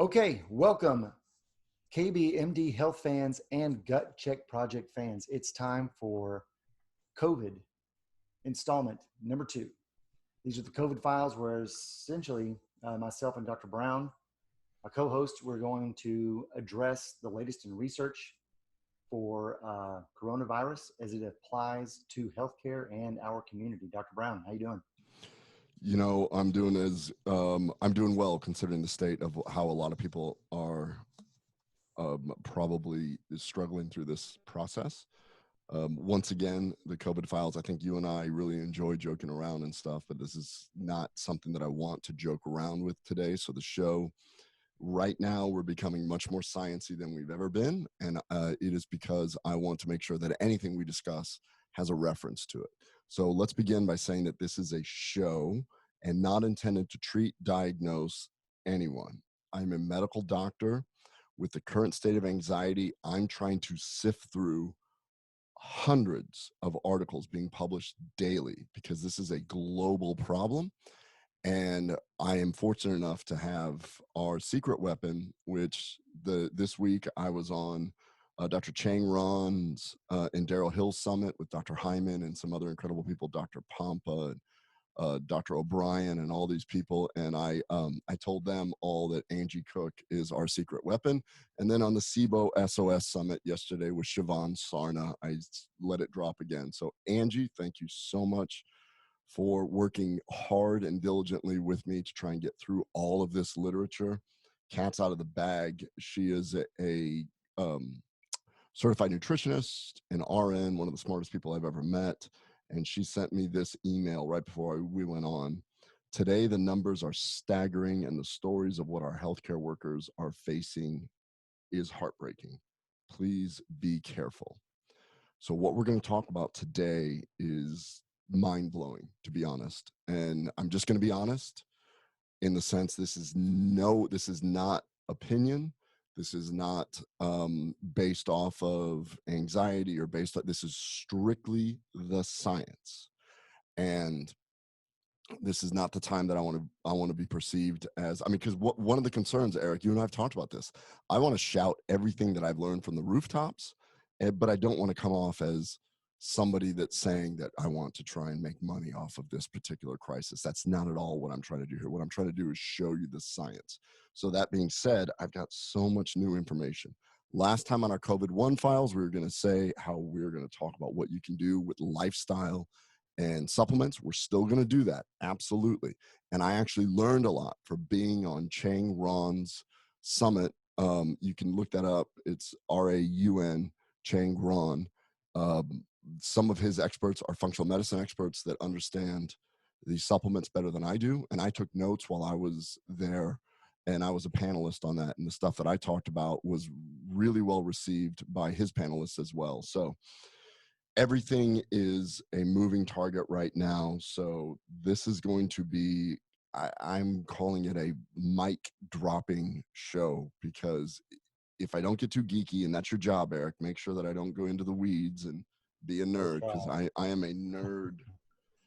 Okay, welcome KBMD health fans and Gut Check Project fans. It's time for COVID installment number 2. These are the COVID files where essentially myself and Dr. Brown, our co-host, we're going to address the latest in research for coronavirus as it applies to healthcare and our community. Dr. Brown, how you doing? I'm doing well considering the state of how a lot of people are probably struggling through this process. Once again, the COVID files, I think you and I really enjoy joking around and stuff, but this is not something that I want to joke around with today. So the show right now, we're becoming much more sciencey than we've ever been. And it is because I want to make sure that anything we discuss has a reference to it. So let's begin by saying that this is a show and not intended to treat, diagnose anyone. I'm a medical doctor. With the current state of anxiety, I'm trying to sift through hundreds of articles being published daily because this is a global problem. And I am fortunate enough to have our secret weapon, which this week I was on Dr. Chang Ron's and Daryl Hill's summit with Dr. Hyman and some other incredible people, Dr. Pompa, Dr. O'Brien, and all these people. And I told them all that Angie Cook is our secret weapon. And then on the SIBO SOS summit yesterday with Siobhan Sarna, I let it drop again. So Angie, thank you so much for working hard and diligently with me to try and get through all of this literature. Cat's out of the bag. She is a certified nutritionist, an RN, one of the smartest people I've ever met. And she sent me this email right before we went on. Today, the numbers are staggering, and the stories of what our healthcare workers are facing is heartbreaking. Please be careful. So what we're going to talk about today is mind-blowing, to be honest. And I'm just going to be honest in the sense this is not opinion. This is not based off of anxiety or this is strictly the science. And this is not the time that I want to be perceived as, because one of the concerns, Eric, you and I have talked about this. I want to shout everything that I've learned from the rooftops, but I don't want to come off as somebody that's saying that I want to try and make money off of this particular crisis. That's not at all what I'm trying to do here. What I'm trying to do is show you the science. So that being said, I've got so much new information. Last time on our COVID-1 files, we were going to say how we're going to talk about what you can do with lifestyle and supplements. We're still going to do that. Absolutely. And I actually learned a lot from being on Chang Ron's summit. You can look that up. It's RAUN, Chang Ron. Some of his experts are functional medicine experts that understand the supplements better than I do. And I took notes while I was there, and I was a panelist on that. And the stuff that I talked about was really well received by his panelists as well. So everything is a moving target right now. So this is going to be, I'm calling it a mic dropping show, because if I don't get too geeky, and that's your job, Eric, make sure that I don't go into the weeds and be a nerd, because I am a nerd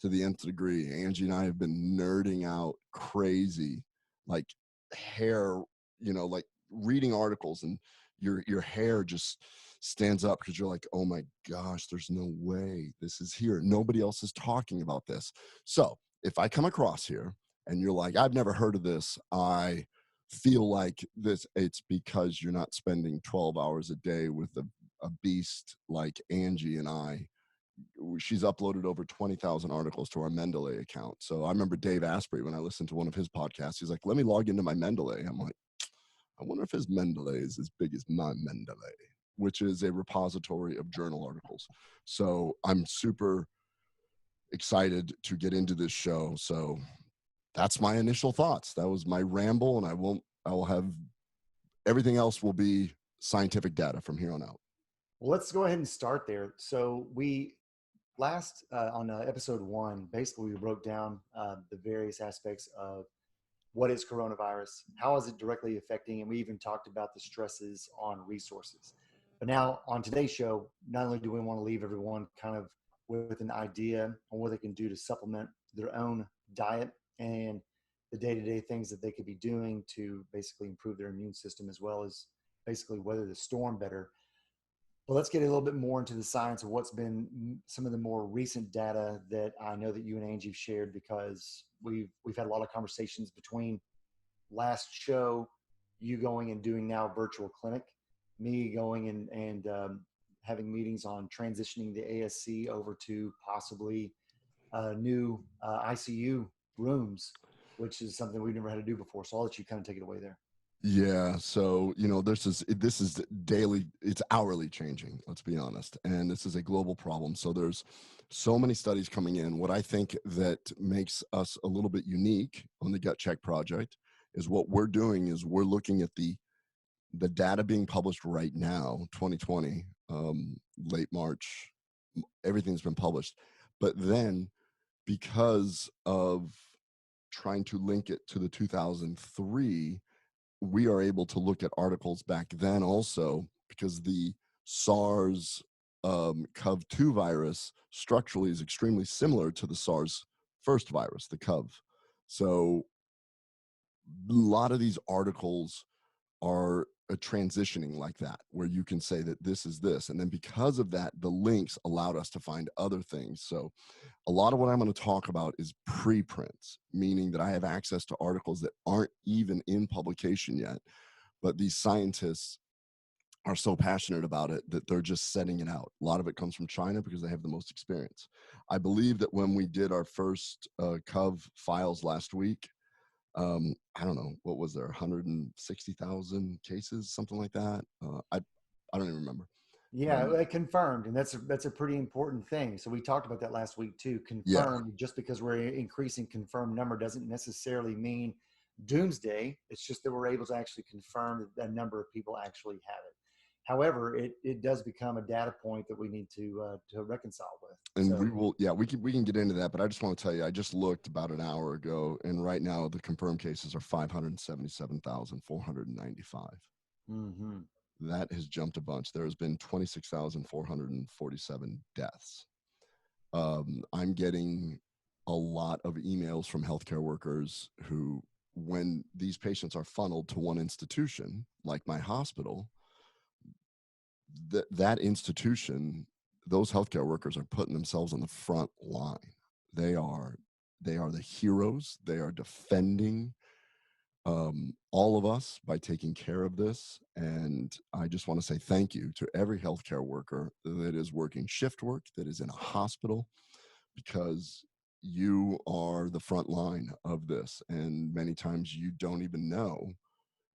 to the nth degree. Angie and I have been nerding out crazy, like hair, like reading articles, and your hair just stands up because you're like, oh my gosh, there's no way this is here. Nobody else is talking about this. So if I come across here and you're like, I've never heard of this, I feel like it's because you're not spending 12 hours a day with a beast like Angie and I. She's uploaded over 20,000 articles to our Mendeley account. So I remember Dave Asprey, when I listened to one of his podcasts, he's like, let me log into my Mendeley. I'm like, I wonder if his Mendeley is as big as my Mendeley, which is a repository of journal articles. So I'm super excited to get into this show. So that's my initial thoughts. That was my ramble, and I will have, everything else will be scientific data from here on out. Well, let's go ahead and start there. So we last on episode 1, basically we broke down the various aspects of what is coronavirus, how is it directly affecting, and we even talked about the stresses on resources. But now on today's show, not only do we want to leave everyone kind of with an idea on what they can do to supplement their own diet and the day-to-day things that they could be doing to basically improve their immune system, as well as basically weather the storm better. But let's get a little bit more into the science of what's been some of the more recent data that I know that you and Angie have shared, because we've had a lot of conversations between last show, you going and doing now virtual clinic, me going and having meetings on transitioning the ASC over to possibly new ICU rooms, which is something we've never had to do before. So I'll let you kind of take it away there. Yeah. So, this is daily, it's hourly changing, let's be honest. And this is a global problem. So there's so many studies coming in. What I think that makes us a little bit unique on the Gut Check project is what we're doing is we're looking at the data being published right now, 2020, late March, everything's been published. But then because of trying to link it to the 2003, we are able to look at articles back then also, because the SARS CoV-2 virus structurally is extremely similar to the SARS first virus, the CoV. So a lot of these articles are transitioning like that, where you can say that this is this. And then because of that, the links allowed us to find other things. So a lot of what I'm going to talk about is preprints, meaning that I have access to articles that aren't even in publication yet, but these scientists are so passionate about it that they're just setting it out. A lot of it comes from China because they have the most experience. I believe that when we did our first CoV files last week, I don't know, what was there, 160,000 cases, something like that? I don't even remember. Yeah, confirmed, and that's a pretty important thing. So we talked about that last week too. Yeah. Confirmed, just because we're increasing confirmed number doesn't necessarily mean doomsday. It's just that we're able to actually confirm that a number of people actually have it. However, it does become a data point that we need to reconcile with. And So, we can get into that, but I just want to tell you, I just looked about an hour ago, and right now the confirmed cases are 577,495. mm-hmm. That has jumped a bunch. There has been 26,447 deaths. I'm getting a lot of emails from healthcare workers who, when these patients are funneled to one institution, like my hospital, that institution, those healthcare workers are putting themselves on the front line. They are the heroes. They are defending all of us by taking care of this. And I just want to say thank you to every healthcare worker that is working shift work, that is in a hospital, because you are the front line of this. And many times you don't even know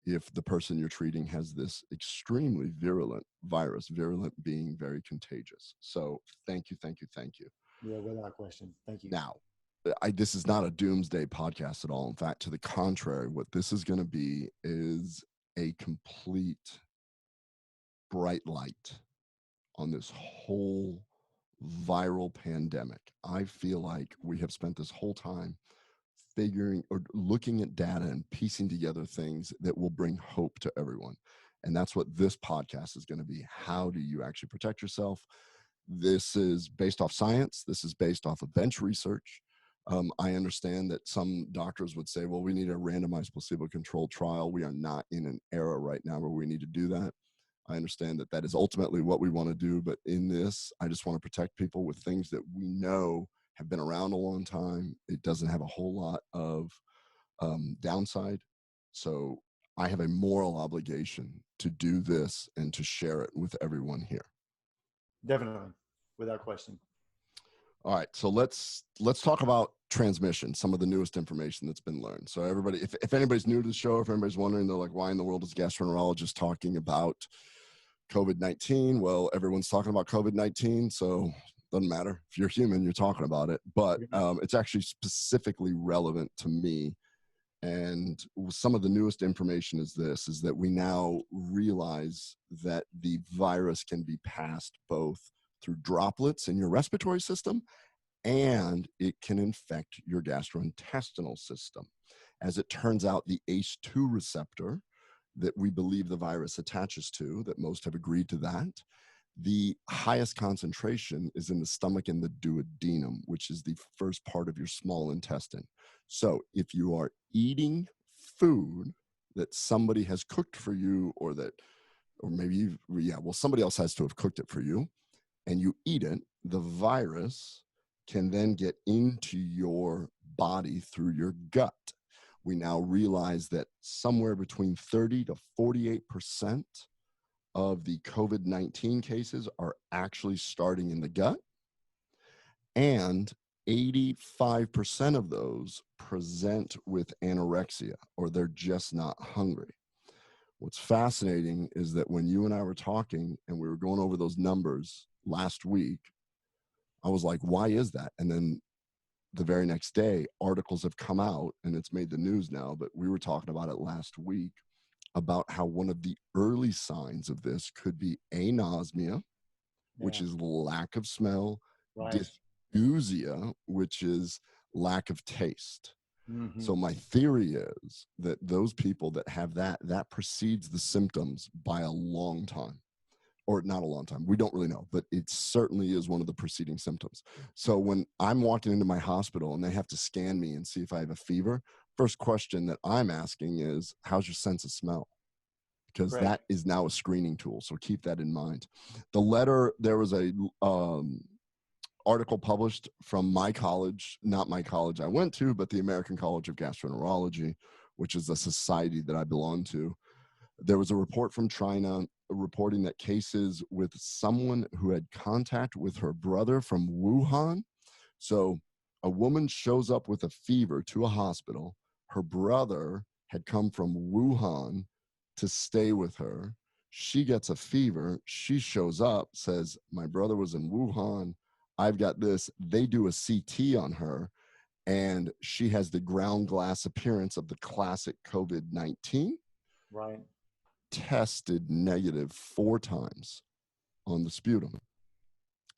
if the person you're treating has this extremely virulent virus, virulent being very contagious. So thank you, thank you, thank you. Yeah, without question. Thank you. Now, this is not a doomsday podcast at all. In fact, to the contrary, what this is going to be is a complete bright light on this whole viral pandemic. I feel like we have spent this whole time figuring or looking at data and piecing together things that will bring hope to everyone. And that's what this podcast is going to be. How do you actually protect yourself? This is based off science. This is based off of bench research. I understand that some doctors would say, well, we need a randomized placebo-controlled trial. We are not in an era right now where we need to do that. I understand that that is ultimately what we want to do. But in this, I just want to protect people with things that we know have been around a long time. It doesn't have a whole lot of downside. So I have a moral obligation to do this and to share it with everyone here. Definitely, without question. All right, so let's talk about transmission, some of the newest information that's been learned. So everybody, if anybody's new to the show, if anybody's wondering, they're like, why in the world is a gastroenterologist talking about COVID-19? Well, everyone's talking about COVID-19, so doesn't matter. If you're human, you're talking about it. But it's actually specifically relevant to me. And some of the newest information is that we now realize that the virus can be passed both through droplets in your respiratory system, and it can infect your gastrointestinal system. As it turns out, the ACE2 receptor that we believe the virus attaches to, that most have agreed to that, The highest concentration is in the stomach and the duodenum, which is the first part of your small intestine. So if you are eating food that somebody has cooked for you, or maybe somebody else has to have cooked it for you, and you eat it, the virus can then get into your body through your gut. We now realize that somewhere between 30 to 48% of the COVID-19 cases are actually starting in the gut, and 85% of those present with anorexia, or they're just not hungry. What's fascinating is that when you and I were talking and we were going over those numbers last week, I was like, why is that? And then the very next day, articles have come out, and it's made the news now, but we were talking about it last week, about how one of the early signs of this could be anosmia, which is lack of smell, Right. dysgeusia, which is lack of taste. Mm-hmm. So my theory is that those people that have that precedes the symptoms by a long time, or not a long time. We don't really know, but it certainly is one of the preceding symptoms. So when I'm walking into my hospital and they have to scan me and see if I have a fever, first question that I'm asking is, how's your sense of smell? Because Great. that is now a screening tool. So keep that in mind. There was a article published from my college, not my college I went to, but the American College of Gastroenterology, which is a society that I belong to. There was a report from China reporting that cases with someone who had contact with her brother from Wuhan. So a woman shows up with a fever to a hospital. Her brother had come from Wuhan to stay with her. She gets a fever. She shows up, says, my brother was in Wuhan. I've got this. They do a CT on her, and she has the ground glass appearance of the classic COVID-19. Right. Tested negative 4 times on the sputum.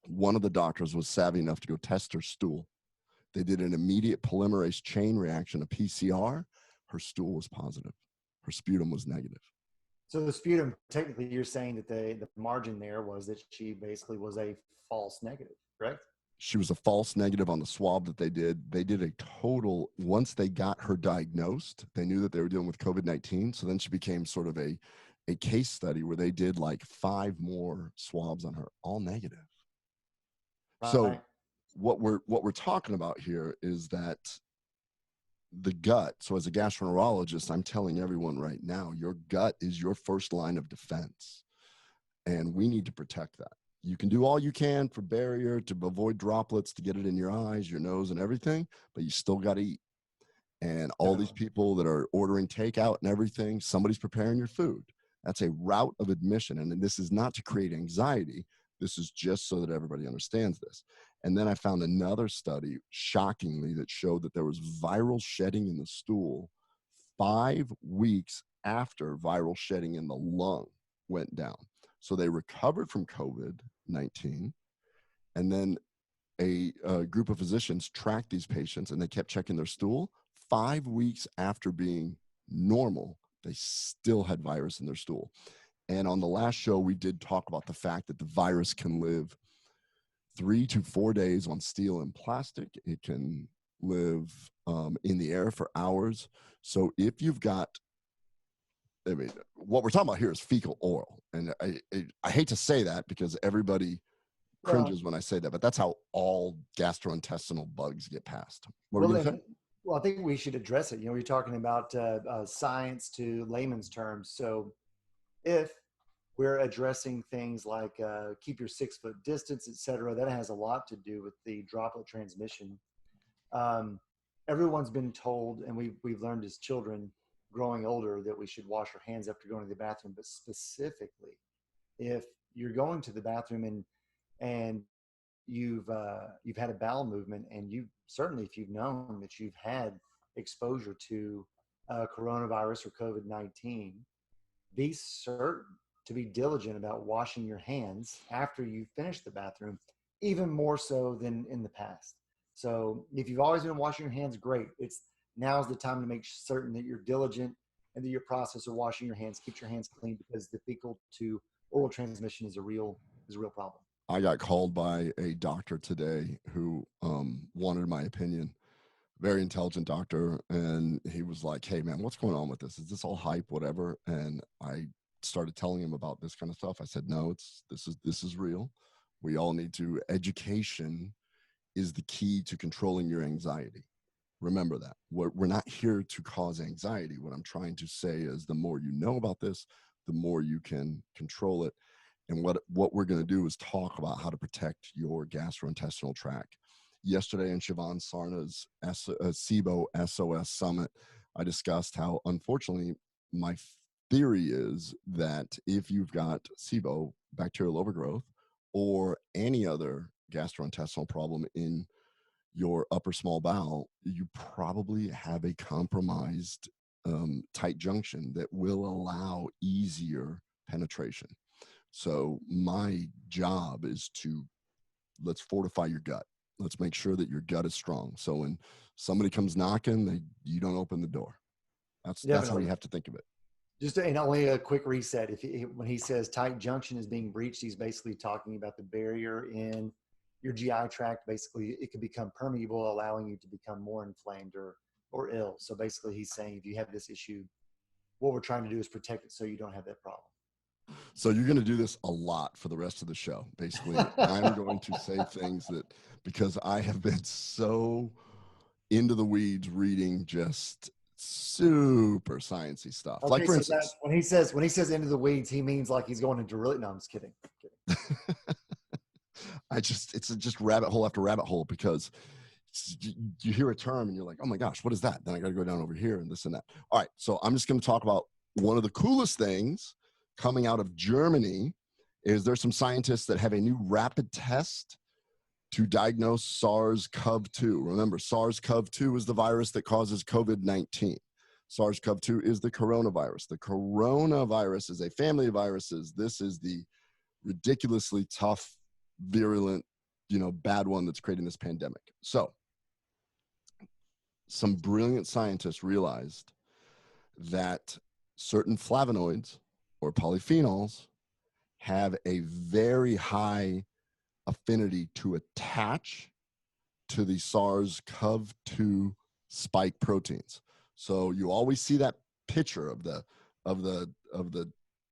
One of the doctors was savvy enough to go test her stool. They did an immediate polymerase chain reaction, a PCR. Her stool was positive. Her sputum was negative. So the sputum, technically, you're saying that the margin there was that she basically was a false negative, correct? She was a false negative on the swab that they did. They did a total, once they got her diagnosed, they knew that they were dealing with COVID-19. So then she became sort of a case study where they did like 5 more swabs on her, all negative. Right. So what we're talking about here is that the gut. So as a gastroenterologist, I'm telling everyone right now, your gut is your first line of defense, and we need to protect that. You can do all you can for barrier to avoid droplets, to get it in your eyes, your nose, and everything, but you still got to eat. And all these people that are ordering takeout and everything, somebody's preparing your food. That's a route of admission. And this is not to create anxiety. This is just so that everybody understands this. And then I found another study, shockingly, that showed that there was viral shedding in the stool 5 weeks after viral shedding in the lung went down. So they recovered from COVID-19, and then a group of physicians tracked these patients, and they kept checking their stool. 5 weeks after being normal, they still had virus in their stool. And on the last show, we did talk about the fact that the virus can live 3 to 4 days on steel and plastic. It can live in the air for hours. So if you've got, I mean, what we're talking about here is fecal oral. And I hate to say that because everybody cringes when I say that, but that's how all gastrointestinal bugs get passed. What were you going to say? Well, I think we should address it. You know, we're talking about science to layman's terms. So if we're addressing things like keep your 6-foot distance, et cetera, that has a lot to do with the droplet transmission. Everyone's been told, and we've learned as children growing older, that we should wash our hands after going to the bathroom. But specifically, if you're going to the bathroom and you've had a bowel movement, and you certainly, if you've known that you've had exposure to coronavirus or COVID-19, be certain to be diligent about washing your hands after you finish the bathroom, even more so than in the past. So if you've always been washing your hands, great. Now's the time to make certain that you're diligent and that your process of washing your hands keeps your hands clean, because the fecal to oral transmission is a real is a real problem. I got called by a doctor today who wanted my opinion. Very intelligent doctor, and he was like, "Hey man, what's going on with this? Is this all hype, whatever?" And I started telling him about this kind of stuff. I said, "No, this is real. We all need to. Education is the key to controlling your anxiety. Remember that. We're not here to cause anxiety. What I'm trying to say is the more you know about this, the more you can control it. And what we're going to do is talk about how to protect your gastrointestinal tract. Yesterday in Siobhan Sarna's SIBO SOS Summit, I discussed how, unfortunately, my theory is that if you've got SIBO, bacterial overgrowth, or any other gastrointestinal problem in your upper small bowel, you probably have a compromised tight junction that will allow easier penetration. So my job is to let's fortify your gut. Let's make sure that your gut is strong. So when somebody comes knocking, you don't open the door. That's how you have to think of it. Just and only a quick reset. When he says tight junction is being breached, he's basically talking about the barrier in your GI tract. Basically, it could become permeable, allowing you to become more inflamed or ill. So basically, he's saying if you have this issue, what we're trying to do is protect it so you don't have that problem. So you're going to do this a lot for the rest of the show. Basically, I'm going to say things that, because I have been so into the weeds reading just super sciencey stuff. Okay, like for so instance, when he says into the weeds, he means like he's going into really. No, I'm just kidding. it's just rabbit hole after rabbit hole, because you hear a term and you're like, oh my gosh, what is that? Then I got to go down over here and this and that. All right. So I'm just going to talk about one of the coolest things coming out of Germany. Is there's some scientists that have a new rapid test to diagnose SARS-CoV-2. Remember, SARS-CoV-2 is the virus that causes COVID-19. SARS-CoV-2 is the coronavirus. The coronavirus is a family of viruses. This is the ridiculously tough, virulent, bad one that's creating this pandemic. So some brilliant scientists realized that certain flavonoids or polyphenols have a very high affinity to attach to the SARS-CoV-2 spike proteins. So you always see that picture of the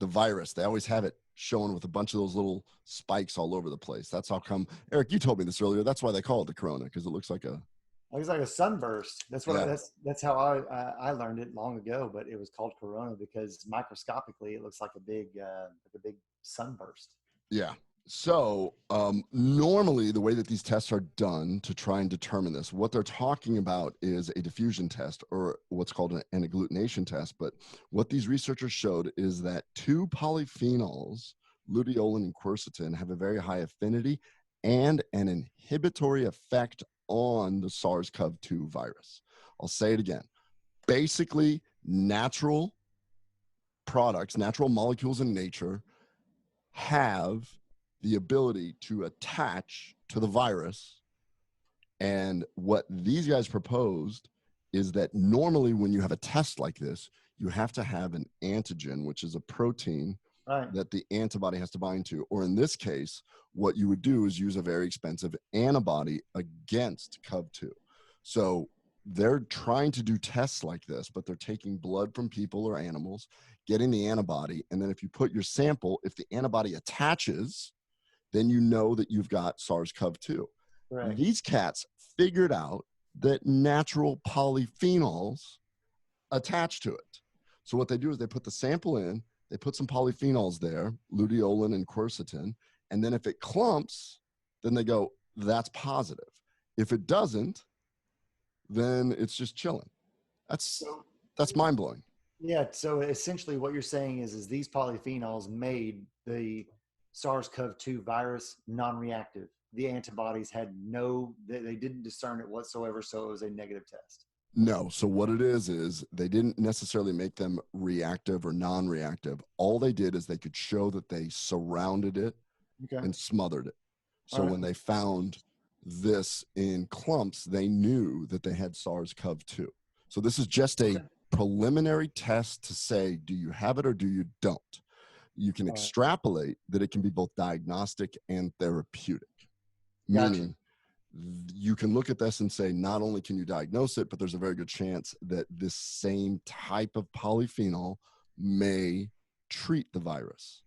virus. They always have it shown with a bunch of those little spikes all over the place. That's how come, Eric, you told me this earlier. That's why they call it the corona, because it looks like a sunburst. That's what yeah. that's how I learned it long ago. But it was called corona because microscopically it looks like a big sunburst. Yeah. So normally the way that these tests are done to try and determine this, what they're talking about is a diffusion test, or what's called an agglutination test. But what these researchers showed is that two polyphenols, luteolin and quercetin, have a very high affinity and an inhibitory effect on the SARS-CoV-2 virus. I'll say it again. Basically, natural products, natural molecules in nature have the ability to attach to the virus. And what these guys proposed is that normally when you have a test like this, you have to have an antigen, which is a protein that the antibody has to bind to. Or in this case, what you would do is use a very expensive antibody against CoV-2. So they're trying to do tests like this, but they're taking blood from people or animals, getting the antibody, and then if you put your sample, if the antibody attaches, then you know that you've got SARS-CoV-2. Right. These cats figured out that natural polyphenols attach to it. So what they do is they put the sample in, they put some polyphenols there, luteolin and quercetin, and then if it clumps, then they go, that's positive. If it doesn't, then it's just chilling. That's mind-blowing. Yeah. So essentially what you're saying is these polyphenols made the SARS-CoV-2 virus non-reactive. The antibodies had they didn't discern it whatsoever. So it was a negative test. No. So what it is they didn't necessarily make them reactive or non-reactive. All they did is they could show that they surrounded it and smothered it. So when they found this in clumps, they knew that they had SARS-CoV-2. So this is just a preliminary test to say, do you have it or do you don't? you can extrapolate that it can be both diagnostic and therapeutic. Gotcha. Meaning you can look at this and say, not only can you diagnose it, but there's a very good chance that this same type of polyphenol may treat the virus.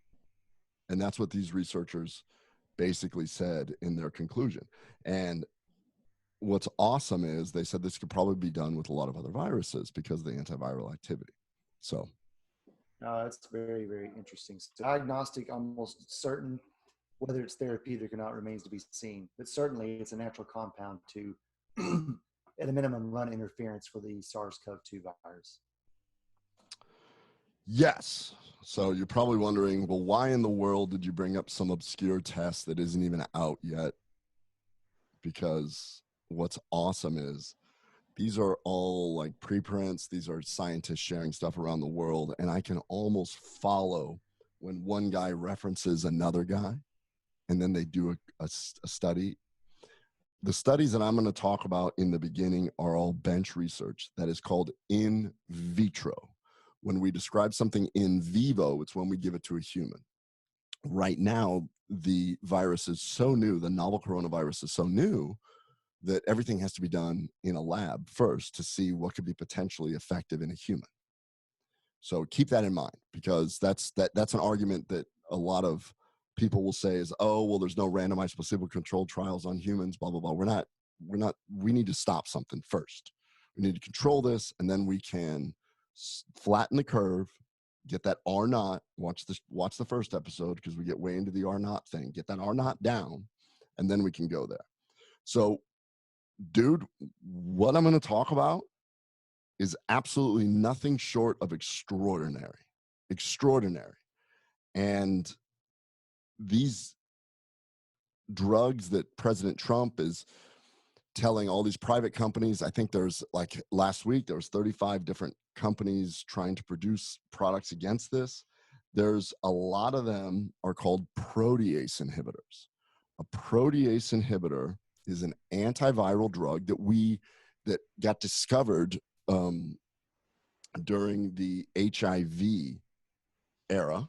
And that's what these researchers basically said in their conclusion. And what's awesome is they said this could probably be done with a lot of other viruses because of the antiviral activity. So that's very, very interesting. So diagnostic, almost certain. Whether it's therapeutic or not remains to be seen, but certainly it's a natural compound to, at a minimum, run interference for the SARS-CoV-2 virus. Yes. So you're probably wondering, well, why in the world did you bring up some obscure test that isn't even out yet? Because what's awesome is these are all like preprints. These are scientists sharing stuff around the world. And I can almost follow when one guy references another guy and then they do a study. The studies that I'm going to talk about in the beginning are all bench research that is called in vitro. When we describe something in vivo, it's when we give it to a human. Right now, the virus is so new, the novel coronavirus is so new that everything has to be done in a lab first to see what could be potentially effective in a human. So keep that in mind, because that's an argument that a lot of people will say is, oh, well, there's no randomized placebo-controlled trials on humans, blah, blah, blah. We need to stop something first. We need to control this, and then we can flatten the curve, get that R naught, watch the first episode, because we get way into the R naught thing, get that R naught down, and then we can go there. So, dude, what I'm going to talk about is absolutely nothing short of extraordinary. And these drugs that President Trump is telling all these private companies, I think there's like last week, there was 35 different companies trying to produce products against this. There's a lot of them are called protease inhibitors. A protease inhibitor is an antiviral drug that got discovered during the HIV era,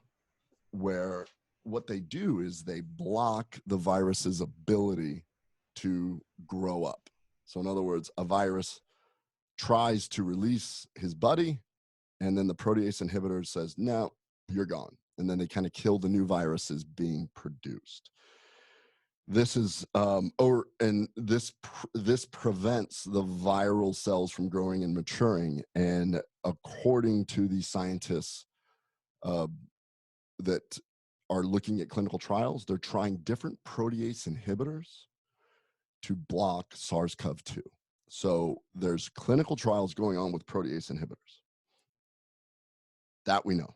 where what they do is they block the virus's ability to grow up. So in other words, a virus tries to release his buddy, and then the protease inhibitor says, no, you're gone. And then they kind of kill the new viruses being produced. This is, this prevents the viral cells from growing and maturing. And according to the scientists that are looking at clinical trials, they're trying different protease inhibitors to block SARS-CoV-2. So there's clinical trials going on with protease inhibitors. That we know.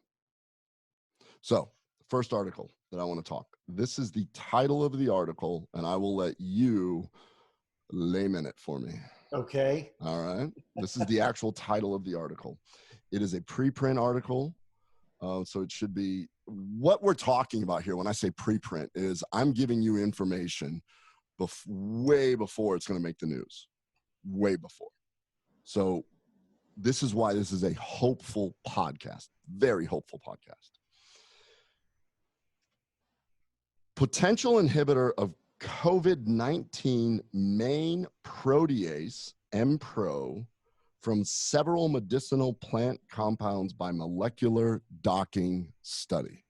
So first article that I want to talk. This is the title of the article, and I will let you layman it for me. Okay. All right. This is the actual title of the article. It is a preprint article. So it should be, what we're talking about here when I say preprint is I'm giving you information way before it's going to make the news. Way before. So this is why this is a hopeful podcast. Very hopeful podcast. Potential inhibitor of COVID-19 main protease, MPRO, from several medicinal plant compounds by molecular docking study.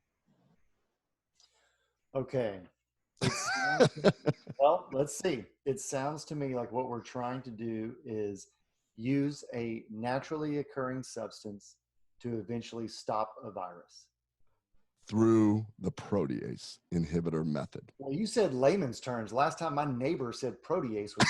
Okay. Well, let's see. It sounds to me like what we're trying to do is use a naturally occurring substance to eventually stop a virus. Through the protease inhibitor method. Well, you said layman's terms. Last time my neighbor said protease was.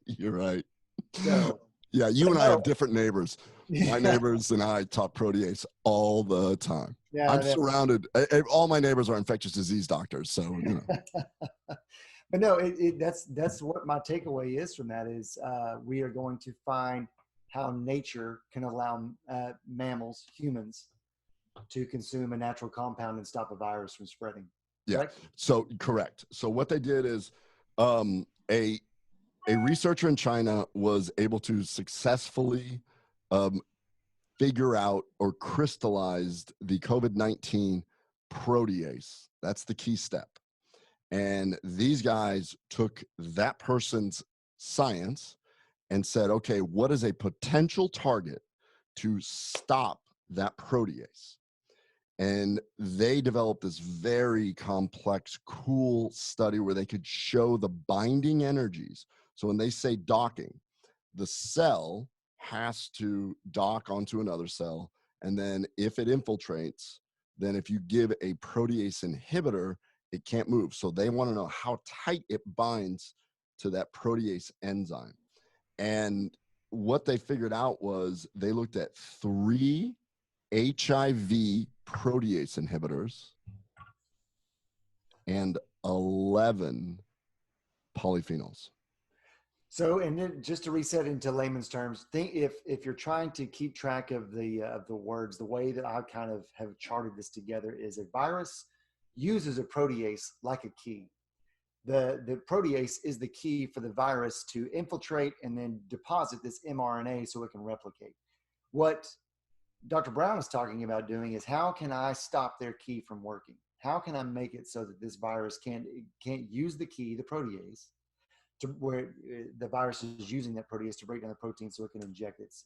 You're right. So, yeah, you and I have different neighbors. My neighbors and I talk protease all the time. Yeah, I'm surrounded. All my neighbors are infectious disease doctors, so you know. But no, that's what my takeaway is from that is we are going to find how nature can allow mammals, humans, to consume a natural compound and stop a virus from spreading. Correct? Yeah. So correct. So what they did is a researcher in China was able to successfully figure out or crystallized the COVID-19 protease. That's the key step. And these guys took that person's science and said, okay, what is a potential target to stop that protease? And they developed this very complex, cool study where they could show the binding energies. So when they say docking, the cell has to dock onto another cell. And then if it infiltrates, then if you give a protease inhibitor, it can't move. So they want to know how tight it binds to that protease enzyme. And what they figured out was they looked at 3 HIV protease inhibitors and 11 polyphenols. So, and then just to reset into layman's terms, think if you're trying to keep track of the words, the way that I kind of have charted this together is a virus uses a protease like a key. The protease is the key for the virus to infiltrate and then deposit this mRNA so it can replicate. What Dr. Brown is talking about doing is, how can I stop their key from working? How can I make it so that this virus can't use the key, the protease, to where the virus is using that protease to break down the protein so it can inject its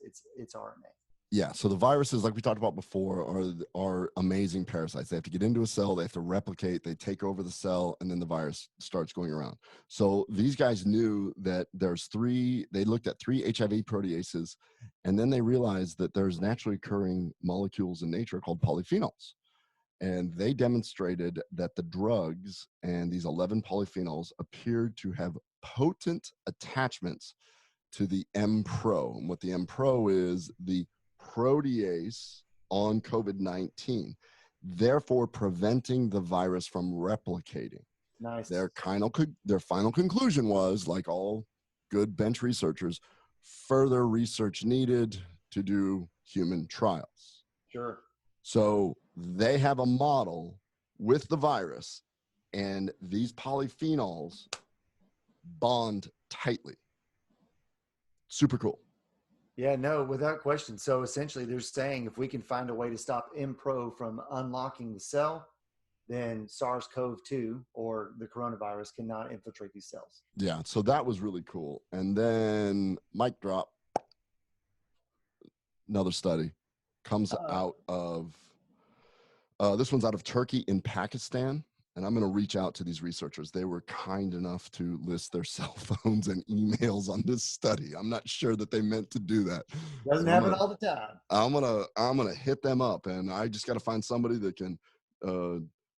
RNA? Yeah, so the viruses, like we talked about before, are amazing parasites. They have to get into a cell, they have to replicate, they take over the cell, and then the virus starts going around. So these guys knew that they looked at 3 HIV proteases, and then they realized that there's naturally occurring molecules in nature called polyphenols. And they demonstrated that the drugs and these 11 polyphenols appeared to have potent attachments to the M-Pro. And what the M-Pro is, the protease on COVID-19, therefore preventing the virus from replicating. Nice. Their final conclusion was, like all good bench researchers, further research needed to do human trials. Sure. So they have a model with the virus, and these polyphenols bond tightly. Super cool. Yeah, no, without question. So essentially they're saying if we can find a way to stop M-Pro from unlocking the cell, then SARS-CoV-2 or the coronavirus cannot infiltrate these cells. Yeah, so that was really cool. And then mic drop, another study comes out of, this one's out of Turkey in Pakistan. And I'm going to reach out to these researchers. They were kind enough to list their cell phones and emails on this study. I'm not sure that they meant to do that. Doesn't happen all the time. I'm gonna hit them up, and I just got to find somebody that can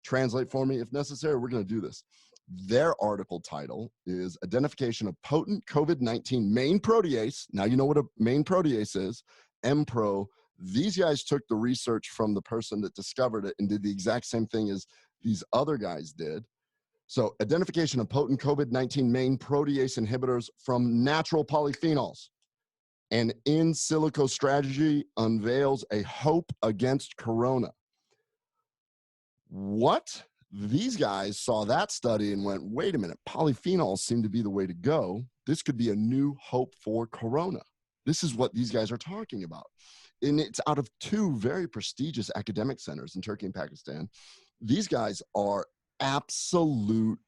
translate for me if necessary. We're going to do this. Their article title is Identification of Potent COVID-19 Main Protease. Now you know what a main protease is, M-Pro. These guys took the research from the person that discovered it and did the exact same thing as these other guys did. So identification of potent COVID-19 main protease inhibitors from natural polyphenols. An in silico strategy unveils a hope against corona. What? These guys saw that study and went, wait a minute, polyphenols seem to be the way to go. This could be a new hope for corona. This is what these guys are talking about. And it's out of 2 very prestigious academic centers in Turkey and Pakistan. These guys are absolute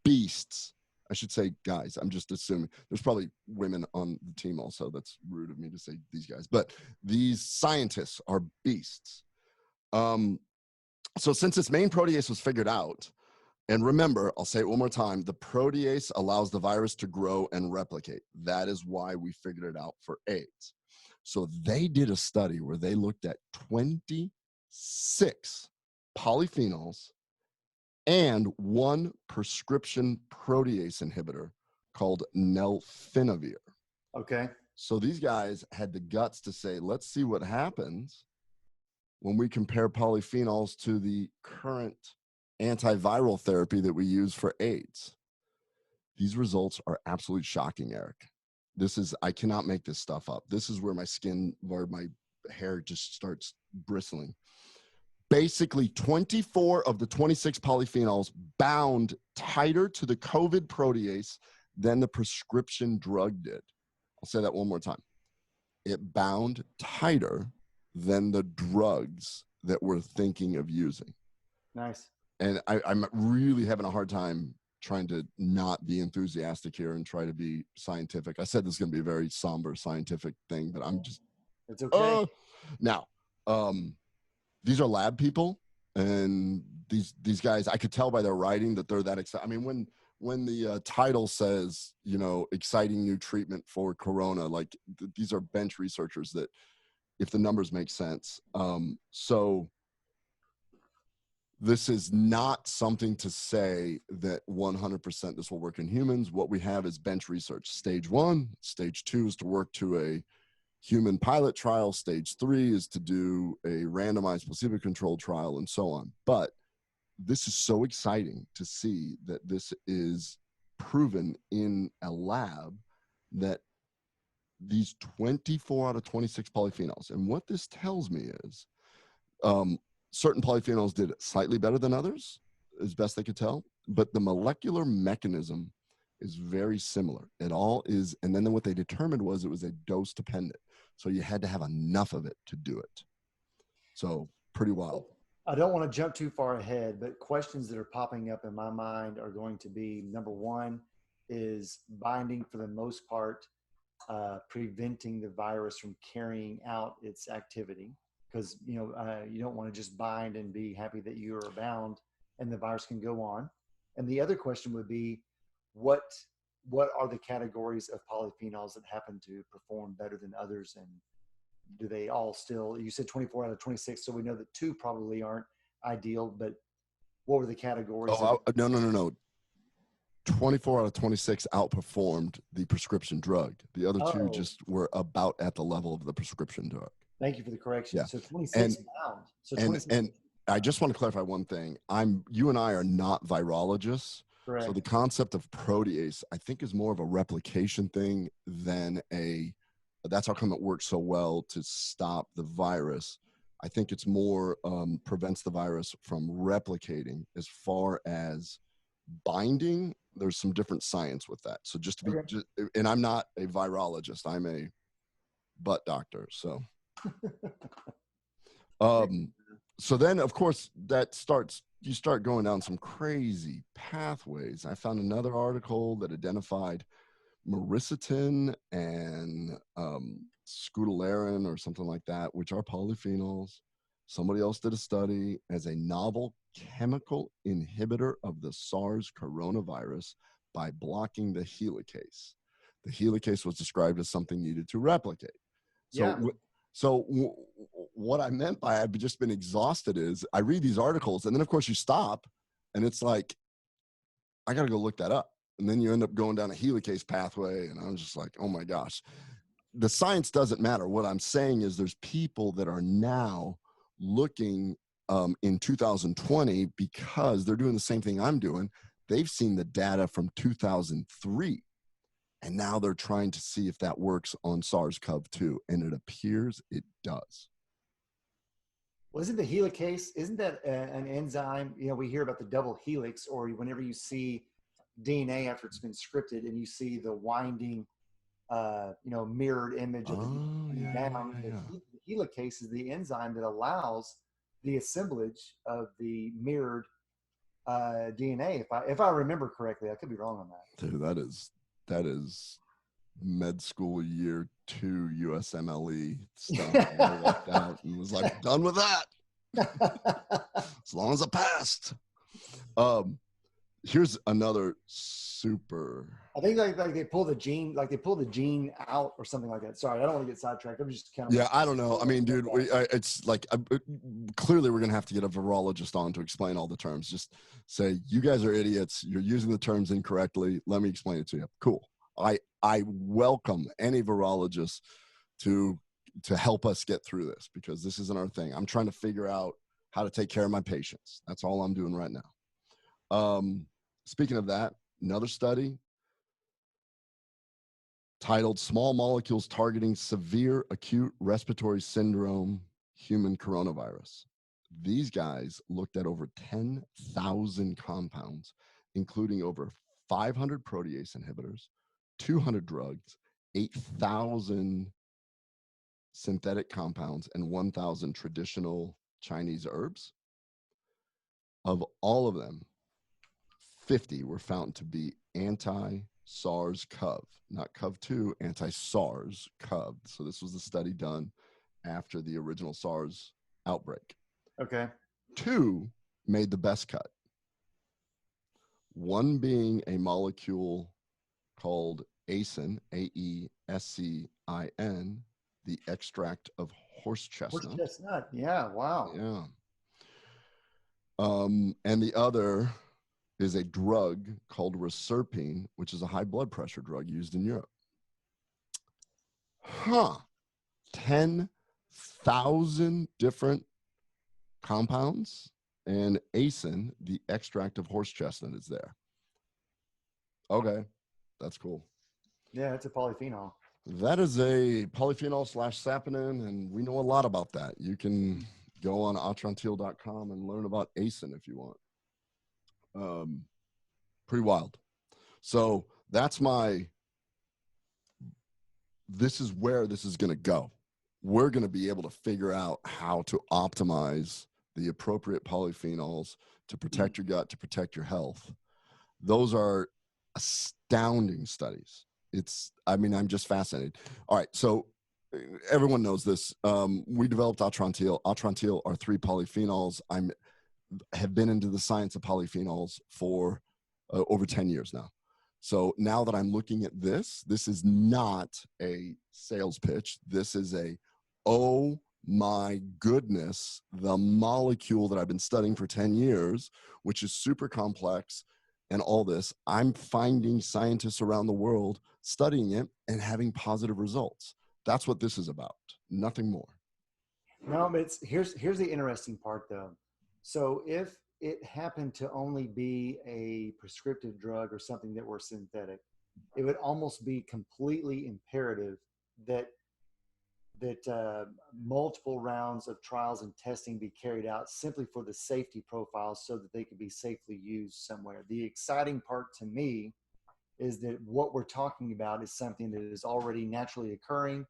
beasts. I should say guys, I'm just assuming. There's probably women on the team also. That's rude of me to say these guys. But these scientists are beasts. So since this main protease was figured out, and remember, I'll say it one more time, the protease allows the virus to grow and replicate. That is why we figured it out for AIDS. So they did a study where they looked at 26 polyphenols and 1 prescription protease inhibitor called nelfinavir. Okay. So these guys had the guts to say, let's see what happens when we compare polyphenols to the current antiviral therapy that we use for AIDS. These results are absolutely shocking, Eric. I cannot make this stuff up. This is where my hair just starts bristling. Basically, 24 of the 26 polyphenols bound tighter to the COVID protease than the prescription drug did. I'll say that one more time. It bound tighter than the drugs that we're thinking of using. Nice. And I'm really having a hard time trying to not be enthusiastic here and try to be scientific. I said this is going to be a very somber scientific thing, but I'm just, it's okay. Now, these are lab people, and these guys, I could tell by their writing that they're that excited. I mean, when the title says, you know, exciting new treatment for corona, like these are bench researchers that, if the numbers make sense. So this is not something to say that 100% this will work in humans. What we have is bench research. Stage 1, stage 2 is to work to a human pilot trial. Stage 3 is to do a randomized placebo-controlled trial, and so on. But this is so exciting to see that this is proven in a lab, that these 24 out of 26 polyphenols. And what this tells me is certain polyphenols did slightly better than others, as best they could tell, but the molecular mechanism is very similar. It all is, and then what they determined was it was a dose dependent. So you had to have enough of it to do it. So pretty wild. I don't want to jump too far ahead, but questions that are popping up in my mind are going to be, number one is binding for the most part, preventing the virus from carrying out its activity. Because, you don't want to just bind and be happy that you are bound and the virus can go on. And the other question would be, what are the categories of polyphenols that happen to perform better than others? And do they all still, you said 24 out of 26, so we know that 2 probably aren't ideal, but what were the categories? No. 24 out of 26 outperformed the prescription drug. The other 2 just were about at the level of the prescription drug. Thank you for the correction. Yeah. So 26 bound. So 26. And I just want to clarify one thing. You and I are not virologists. Correct. So the concept of protease, I think, is more of a replication thing than that's how come it works so well to stop the virus. I think it's more prevents the virus from replicating. As far as binding, there's some different science with that. So just to be, and I'm not a virologist, I'm a butt doctor. So, so then of course you start going down some crazy pathways. I found another article that identified myricetin and scutellarin or something like that, which are polyphenols. Somebody else did a study as a novel chemical inhibitor of the SARS coronavirus by blocking the helicase. The helicase was described as something needed to replicate. So what I meant by I've just been exhausted is I read these articles, and then of course you stop, and it's like, I got to go look that up. And then you end up going down a helicase pathway, and I'm just like, oh my gosh. The science doesn't matter. What I'm saying is there's people that are now looking in 2020, because they're doing the same thing I'm doing. They've seen the data from 2003, and now they're trying to see if that works on SARS-CoV-2, and it appears it does. Well, isn't the helicase, isn't that an enzyme? We hear about the double helix, or whenever you see DNA after it's been scripted and you see the winding, mirrored image of the DNA down. The helicase is the enzyme that allows the assemblage of the mirrored DNA. If I remember correctly, I could be wrong on that. Dude, that is med school year 2 USMLE stuff. I walked out and was like, done with that. As long as I passed. Here's another super. I think like they pull the gene out or something like that. Sorry, I don't want to get sidetracked. I'm just kind of. Yeah, I don't know. I mean, dude, it's like clearly we're gonna have to get a virologist on to explain all the terms. Just say, you guys are idiots. You're using the terms incorrectly. Let me explain it to you. Cool. I welcome any virologist to help us get through this, because this isn't our thing. I'm trying to figure out how to take care of my patients. That's all I'm doing right now. Speaking of that, another study titled Small Molecules Targeting Severe Acute Respiratory Syndrome Human Coronavirus. These guys looked at over 10,000 compounds, including over 500 protease inhibitors, 200 drugs, 8,000 synthetic compounds and 1,000 traditional Chinese herbs. Of all of them, 50 were found to be anti-SARS-CoV, not CoV-2, anti-SARS-CoV. So this was a study done after the original SARS outbreak. Okay. 2 made the best cut. One being a molecule called acin, AESCIN, the extract of horse chestnut. Horse chestnut. Yeah. Wow. Yeah. And the other is a drug called reserpine, which is a high blood pressure drug used in Europe. 10,000 different compounds, and acin, the extract of horse chestnut, is there. Okay, that's cool. Yeah, it's a polyphenol. That is a polyphenol / saponin, and we know a lot about that. You can go on atrantil.com and learn about acin if you want. Pretty wild. So that's this is where this is going to go. We're going to be able to figure out how to optimize the appropriate polyphenols to protect your gut, to protect your health. Those are astounding studies. I'm just fascinated. All right. So everyone knows this. We developed Atrantil. Atrantil are 3 polyphenols. Have been into the science of polyphenols for over 10 years now. So now that I'm looking at this is not a sales pitch. This is oh my goodness, the molecule that I've been studying for 10 years, which is super complex and all this. I'm finding scientists around the world studying it and having positive results. That's what this is about, nothing more. No, but here's the interesting part though. So if it happened to only be a prescriptive drug or something that were synthetic, it would almost be completely imperative that multiple rounds of trials and testing be carried out simply for the safety profile so that they could be safely used somewhere. The exciting part to me is that what we're talking about is something that is already naturally occurring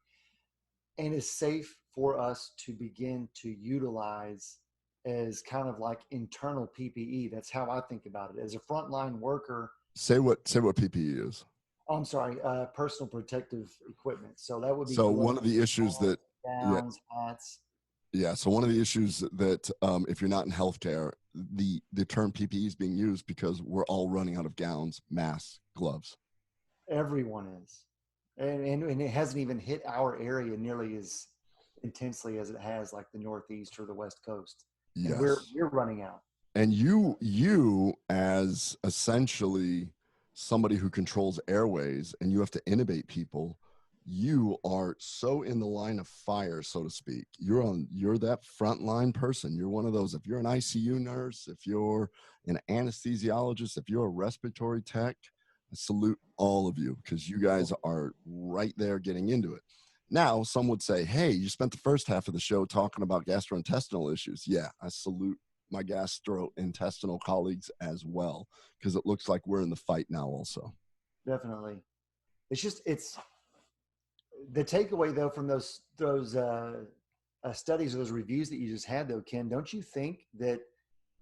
and is safe for us to begin to utilize as kind of like internal PPE. That's how I think about it. As a frontline worker. Say what PPE is. Oh, I'm sorry, personal protective equipment. So that would be. So one of the issues that gowns, hats. Yeah. So one of the issues that if you're not in healthcare, the term PPE is being used because we're all running out of gowns, masks, gloves. Everyone is. And it hasn't even hit our area nearly as intensely as it has like the Northeast or the West Coast. Yes. And we're running out. And you as essentially somebody who controls airways and you have to intubate people, you are so in the line of fire, so to speak. You're that frontline person. You're one of those. If you're an ICU nurse, if you're an anesthesiologist, if you're a respiratory tech, I salute all of you because you guys are right there getting into it. Now, some would say, hey, you spent the first half of the show talking about gastrointestinal issues. Yeah, I salute my gastrointestinal colleagues as well, because it looks like we're in the fight now also. Definitely. It's the takeaway though from those studies or those reviews that you just had though, Ken, don't you think that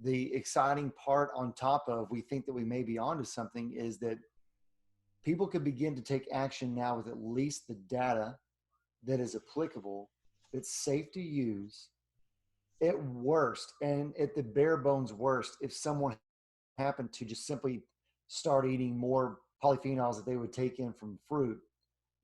the exciting part on top of, we think that we may be onto something, is that people could begin to take action now with at least the data that is applicable, that's safe to use. At worst, and at the bare bones worst, if someone happened to just simply start eating more polyphenols that they would take in from fruit,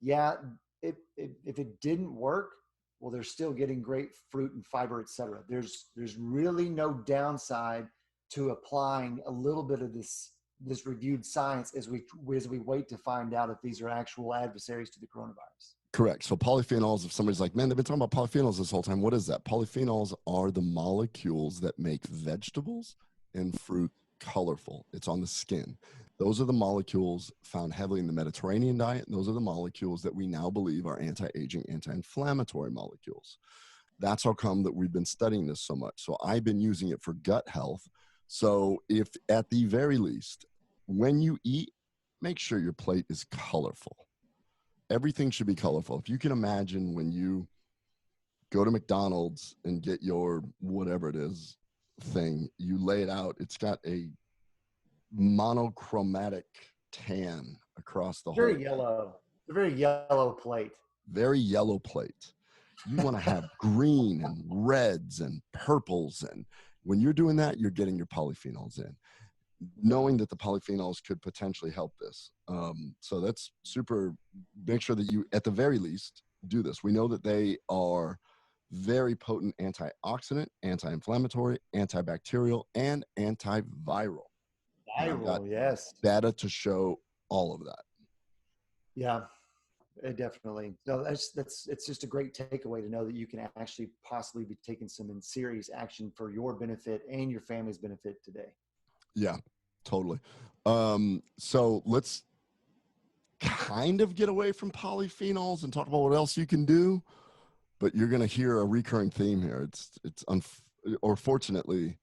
yeah, if it didn't work, well, they're still getting great fruit and fiber, etc. There's really no downside to applying a little bit of this reviewed science as we wait to find out if these are actual adversaries to the coronavirus. Correct. So polyphenols, if somebody's like, man, they've been talking about polyphenols this whole time, what is that? Polyphenols are the molecules that make vegetables and fruit colorful. It's on the skin. Those are the molecules found heavily in the Mediterranean diet. And those are the molecules that we now believe are anti-aging, anti-inflammatory molecules. That's how come that we've been studying this so much. So I've been using it for gut health. So if at the very least, when you eat, make sure your plate is colorful. Everything should be colorful. If you can imagine when you go to McDonald's and get your whatever it is thing. You lay it out. It's got a monochromatic tan across the whole. Very yellow. It's a very yellow plate. Very yellow plate. You want to have green and reds and purples. And when you're doing that, you're getting your polyphenols in, knowing that the polyphenols could potentially help this. So that's super. Make sure that you, at the very least, do this. We know that they are very potent antioxidant, anti-inflammatory, antibacterial, and antiviral. Viral, yes. Data to show all of that. Yeah, definitely. No, it's just a great takeaway to know that you can actually possibly be taking some serious action for your benefit and your family's benefit today. Yeah, totally. So let's kind of get away from polyphenols and talk about what else you can do. But you're going to hear a recurring theme here. Or fortunately,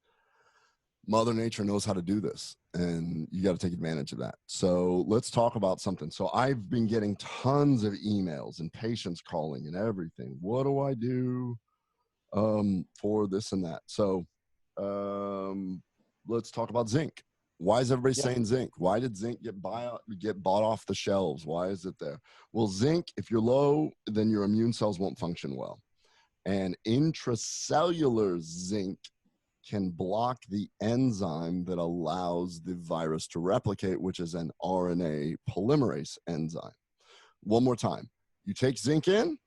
Mother Nature knows how to do this, and you got to take advantage of that. So let's talk about something. So I've been getting tons of emails and patients calling and everything. What do I do for this and that? So let's talk about zinc. Why is everybody saying zinc? Why did zinc get bought off the shelves? Why is it there? Well, zinc, if you're low, then your immune cells won't function well. And intracellular zinc can block the enzyme that allows the virus to replicate, which is an RNA polymerase enzyme. One more time. You take zinc in,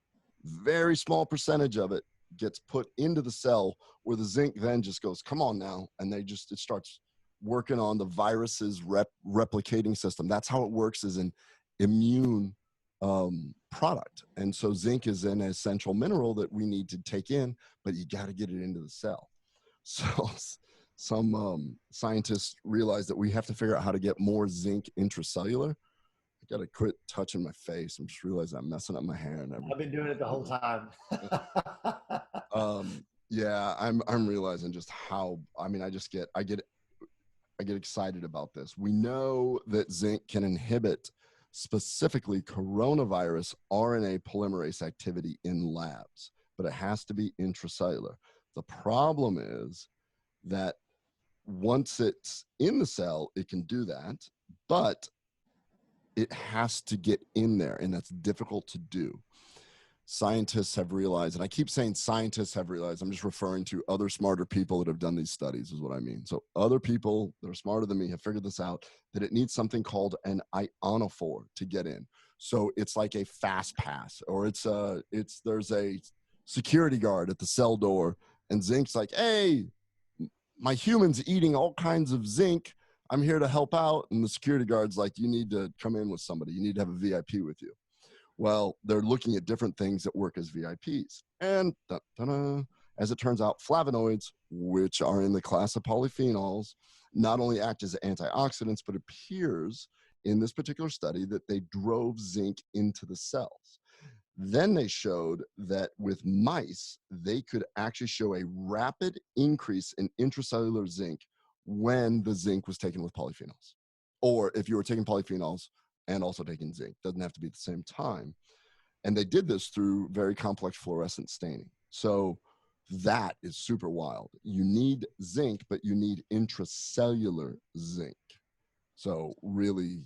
very small percentage of it gets put into the cell, where the zinc then just goes, come on now, and it starts working on the virus's replicating system. That's how it works as an immune product. And so zinc is an essential mineral that we need to take in, but you got to get it into the cell. So some scientists realize that we have to figure out how to get more zinc intracellular. I got to quit touching my face. I'm just realizing I'm messing up my hair and everything. I've been doing it the whole time. Yeah, I'm realizing just how, I get excited about this. We know that zinc can inhibit specifically coronavirus RNA polymerase activity in labs, but it has to be intracellular. The problem is that once it's in the cell, it can do that, but it has to get in there, and that's difficult to do. Scientists have realized, and I keep saying scientists have realized, I'm just referring to other smarter people that have done these studies is what I mean. So other people that are smarter than me have figured this out, that it needs something called an ionophore to get in. So it's like a fast pass, or there's a security guard at the cell door, and zinc's like, hey, my human's eating all kinds of zinc. I'm here to help out. And the security guard's like, you need to come in with somebody. You need to have a VIP with you. Well, they're looking at different things that work as VIPs. And as it turns out, flavonoids, which are in the class of polyphenols, not only act as antioxidants, but it appears in this particular study that they drove zinc into the cells. Then they showed that with mice, they could actually show a rapid increase in intracellular zinc when the zinc was taken with polyphenols. Or if you were taking polyphenols and also taking zinc, doesn't have to be at the same time. And they did this through very complex fluorescent staining. So that is super wild. You need zinc, but you need intracellular zinc. So really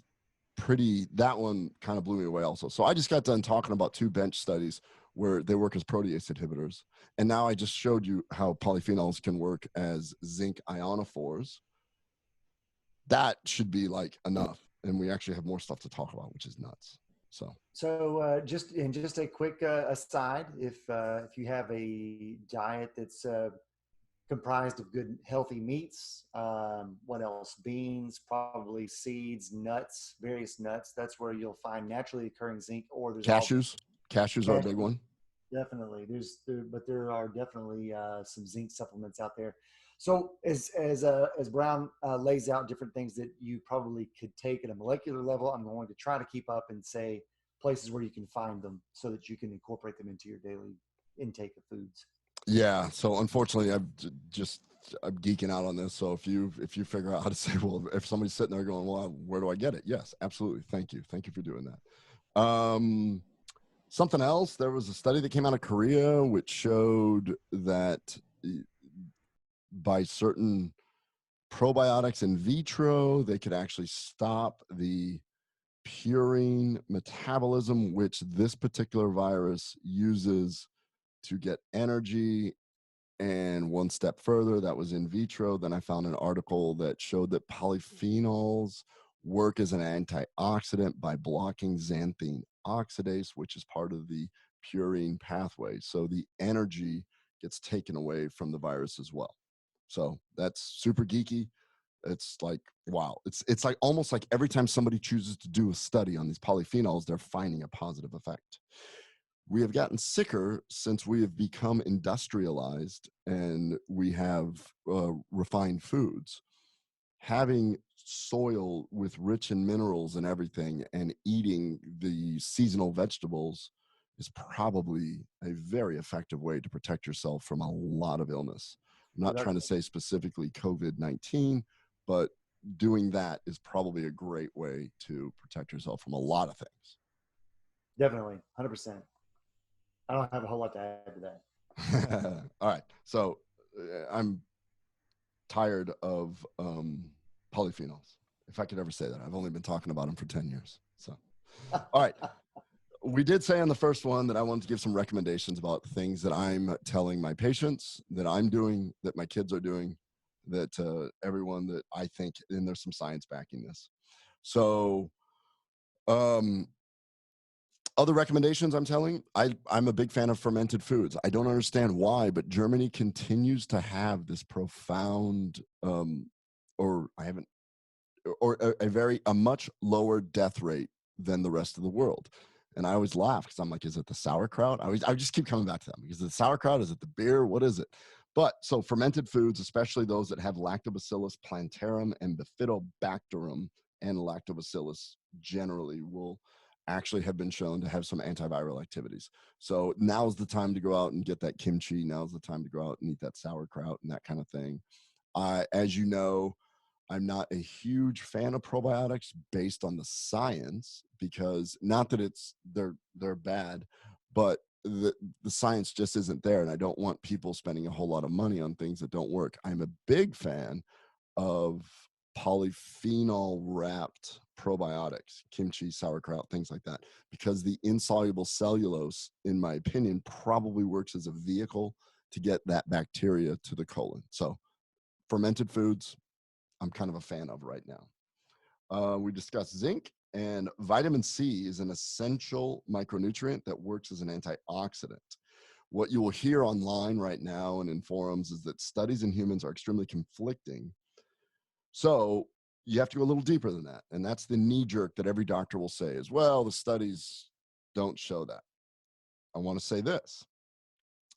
that one kind of blew me away also. So I just got done talking about 2 bench studies where they work as protease inhibitors. And now I just showed you how polyphenols can work as zinc ionophores. That should be like enough. And we actually have more stuff to talk about, which is nuts. So just a quick aside, if you have a diet that's comprised of good, healthy meats. What else? Beans, probably seeds, nuts, various nuts. That's where you'll find naturally occurring zinc. Or there's cashews. Cashews are a big one. Definitely. But there are definitely some zinc supplements out there. So as Brown lays out different things that you probably could take at a molecular level, I'm going to try to keep up and say places where you can find them so that you can incorporate them into your daily intake of foods. Yeah. So unfortunately, I'm geeking out on this. So if you figure out how to say, well, if somebody's sitting there going, well, where do I get it? Yes, absolutely. Thank you for doing that. Something else, there was a study that came out of Korea which showed that by certain probiotics in vitro, they could actually stop the purine metabolism, which this particular virus uses to get energy. And one step further, that was in vitro. Then I found an article that showed that polyphenols work as an antioxidant by blocking xanthine oxidase, which is part of the purine pathway. So the energy gets taken away from the virus as well. So that's super geeky. It's like, wow. It's like almost like every time somebody chooses to do a study on these polyphenols, they're finding a positive effect. We have gotten sicker since we have become industrialized and we have refined foods. Having soil with rich in minerals and everything and eating the seasonal vegetables is probably a very effective way to protect yourself from a lot of illness. I'm not trying to say specifically COVID-19, but doing that is probably a great way to protect yourself from a lot of things. Definitely, 100%. I don't have a whole lot to add to that. All right. So I'm tired of polyphenols, if I could ever say that. I've only been talking about them for 10 years. So, all right. We did say on the first one that I wanted to give some recommendations about things that I'm telling my patients, that I'm doing, that my kids are doing, that everyone that I think, and there's some science backing this. So, other recommendations I'm telling, I'm a big fan of fermented foods. I don't understand why, but Germany continues to have this profound, or I haven't, or a much lower death rate than the rest of the world. And I always laugh because I'm like, is it the sauerkraut? I just keep coming back to them. Is it the sauerkraut? Is it the beer? What is it? But so fermented foods, especially those that have Lactobacillus plantarum and Bifidobacterium and Lactobacillus generally will actually have been shown to have some antiviral activities. So now's the time to go out and get that kimchi. Now's the time to go out and eat that sauerkraut and that kind of thing. As you know, I'm not a huge fan of probiotics based on the science, because not that they're bad, but the science just isn't there. And I don't want people spending a whole lot of money on things that don't work. I'm a big fan of polyphenol wrapped probiotics, kimchi, sauerkraut, things like that, because the insoluble cellulose, in my opinion, probably works as a vehicle to get that bacteria to the colon. So fermented foods, I'm kind of a fan of right now. We discussed zinc, and vitamin C is an essential micronutrient that works as an antioxidant. What you will hear online right now and in forums is that studies in humans are extremely conflicting. So you have to go a little deeper than that. And that's the knee jerk that every doctor will say is, well, the studies don't show that. I want to say this.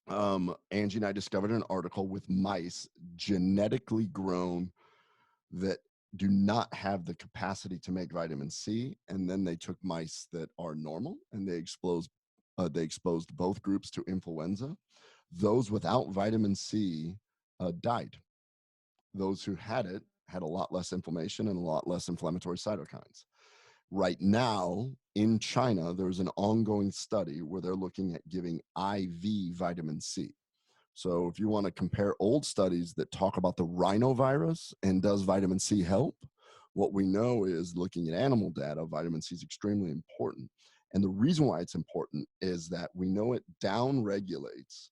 Angie and I discovered an article with mice genetically grown that do not have the capacity to make vitamin C. And then they took mice that are normal and they exposed both groups to influenza. Those without vitamin C died. Those who had it had a lot less inflammation and a lot less inflammatory cytokines. Right now in China, there's an ongoing study where they're looking at giving IV vitamin C. So if you want to compare old studies that talk about the rhinovirus and does vitamin C help, what we know is, looking at animal data, vitamin C is extremely important. And the reason why it's important is that we know it downregulates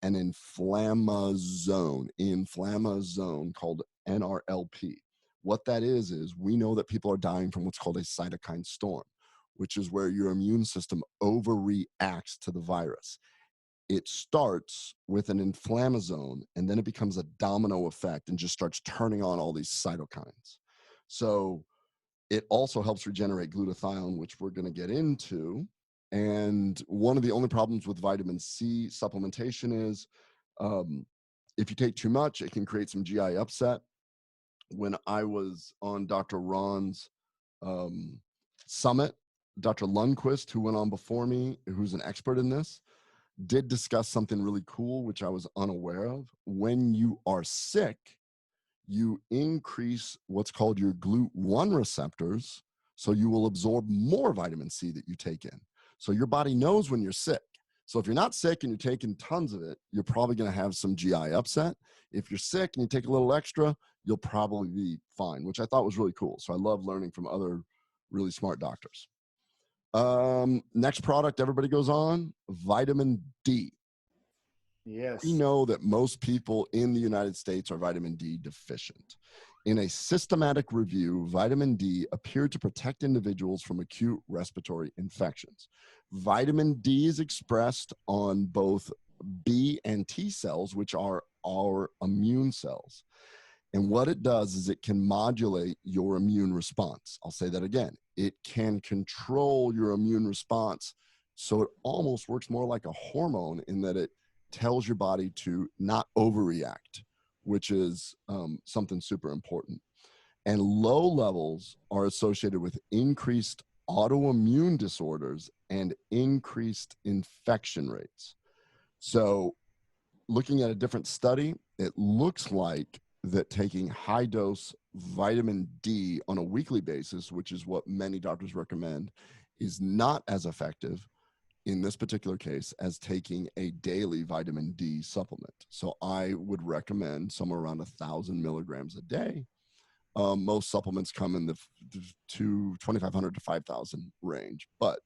an inflammasome called NRLP. What that is we know that people are dying from what's called a cytokine storm, which is where your immune system overreacts to the virus. It starts with an inflammasome, and then it becomes a domino effect and just starts turning on all these cytokines. So it also helps regenerate glutathione, which we're going to get into. And one of the only problems with vitamin C supplementation is if you take too much, it can create some GI upset. When I was on Dr. Ron's summit, Dr. Lundquist, who went on before me, who's an expert in this, did discuss something really cool, which I was unaware of. When you are sick, you increase what's called your GLUT1 receptors, so you will absorb more vitamin C that you take in. So your body knows when you're sick. So if you're not sick and you're taking tons of it, you're probably going to have some GI upset. If you're sick and you take a little extra, you'll probably be fine, which I thought was really cool. So I love learning from other really smart doctors. Next product everybody goes on, vitamin D. Yes. We know that most people in the United States are vitamin D deficient. In a systematic review, vitamin D appeared to protect individuals from acute respiratory infections. Vitamin D is expressed on both B and T cells, which are our immune cells. And what it does is it can modulate your immune response. I'll say that again. It can control your immune response. So it almost works more like a hormone in that it tells your body to not overreact, which is something super important. And low levels are associated with increased autoimmune disorders and increased infection rates. So looking at a different study, it looks like that taking high dose vitamin D on a weekly basis, which is what many doctors recommend, is not as effective in this particular case as taking a daily vitamin D supplement. So I would recommend somewhere around 1,000 milligrams a day. Most supplements come in the 2,500 to 5,000 range, but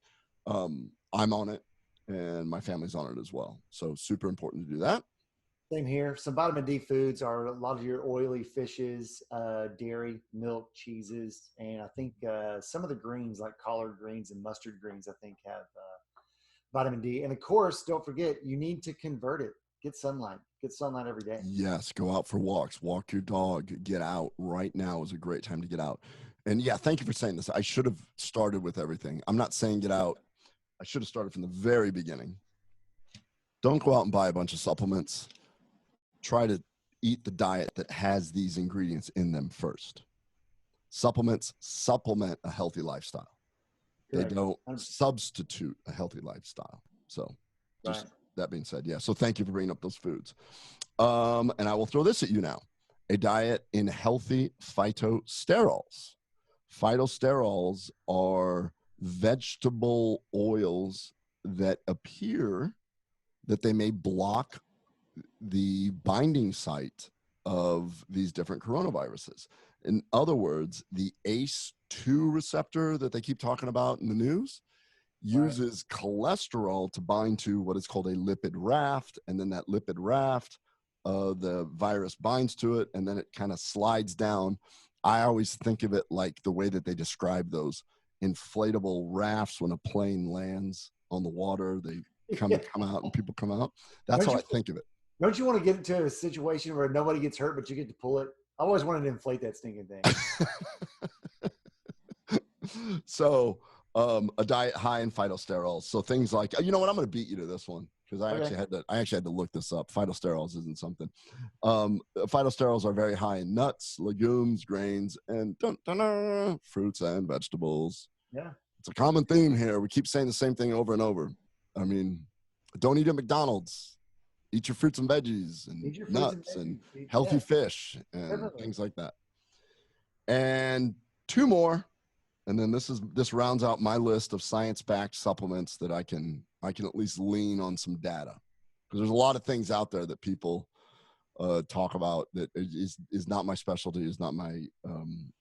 I'm on it and my family's on it as well. So super important to do that. Same here. Some vitamin D foods are a lot of your oily fishes, dairy, milk, cheeses, and I think some of the greens like collard greens and mustard greens, I think have vitamin D. And of course, don't forget, you need to convert it. Get sunlight every day. Yes, go out for walks, walk your dog, get out. Right now is a great time to get out. And yeah, thank you for saying this. I should have started with everything. I'm not saying get out. I should have started from the very beginning. Don't go out and buy a bunch of supplements. Try to eat the diet that has these ingredients in them first. Supplements supplement a healthy lifestyle. Correct. They don't substitute a healthy lifestyle. So just that being said, yeah. So thank you for bringing up those foods. And I will throw this at you now. A diet in healthy phytosterols. Phytosterols are vegetable oils that appear that they may block the binding site of these different coronaviruses. In other words, the ACE2 receptor that they keep talking about in the news uses cholesterol to bind to what is called a lipid raft. And then that lipid raft, the virus binds to it, and then it kind of slides down. I always think of it like the way that they describe those inflatable rafts when a plane lands on the water. They come out and people come out. That's how I think of it. Don't you want to get into a situation where nobody gets hurt, but you get to pull it? I always wanted to inflate that stinking thing. So a diet high in phytosterols. So things like, you know what, I'm going to beat you to this one because I actually had to look this up. Phytosterols isn't something. Phytosterols are very high in nuts, legumes, grains, and fruits and vegetables. Yeah. It's a common theme here. We keep saying the same thing over and over. I mean, don't eat at McDonald's. Eat your fruits and veggies and nuts and healthy fish and things like that. And two more, and then this rounds out my list of science-backed supplements that I can at least lean on some data, because there's a lot of things out there that people talk about that is not my specialty, is not my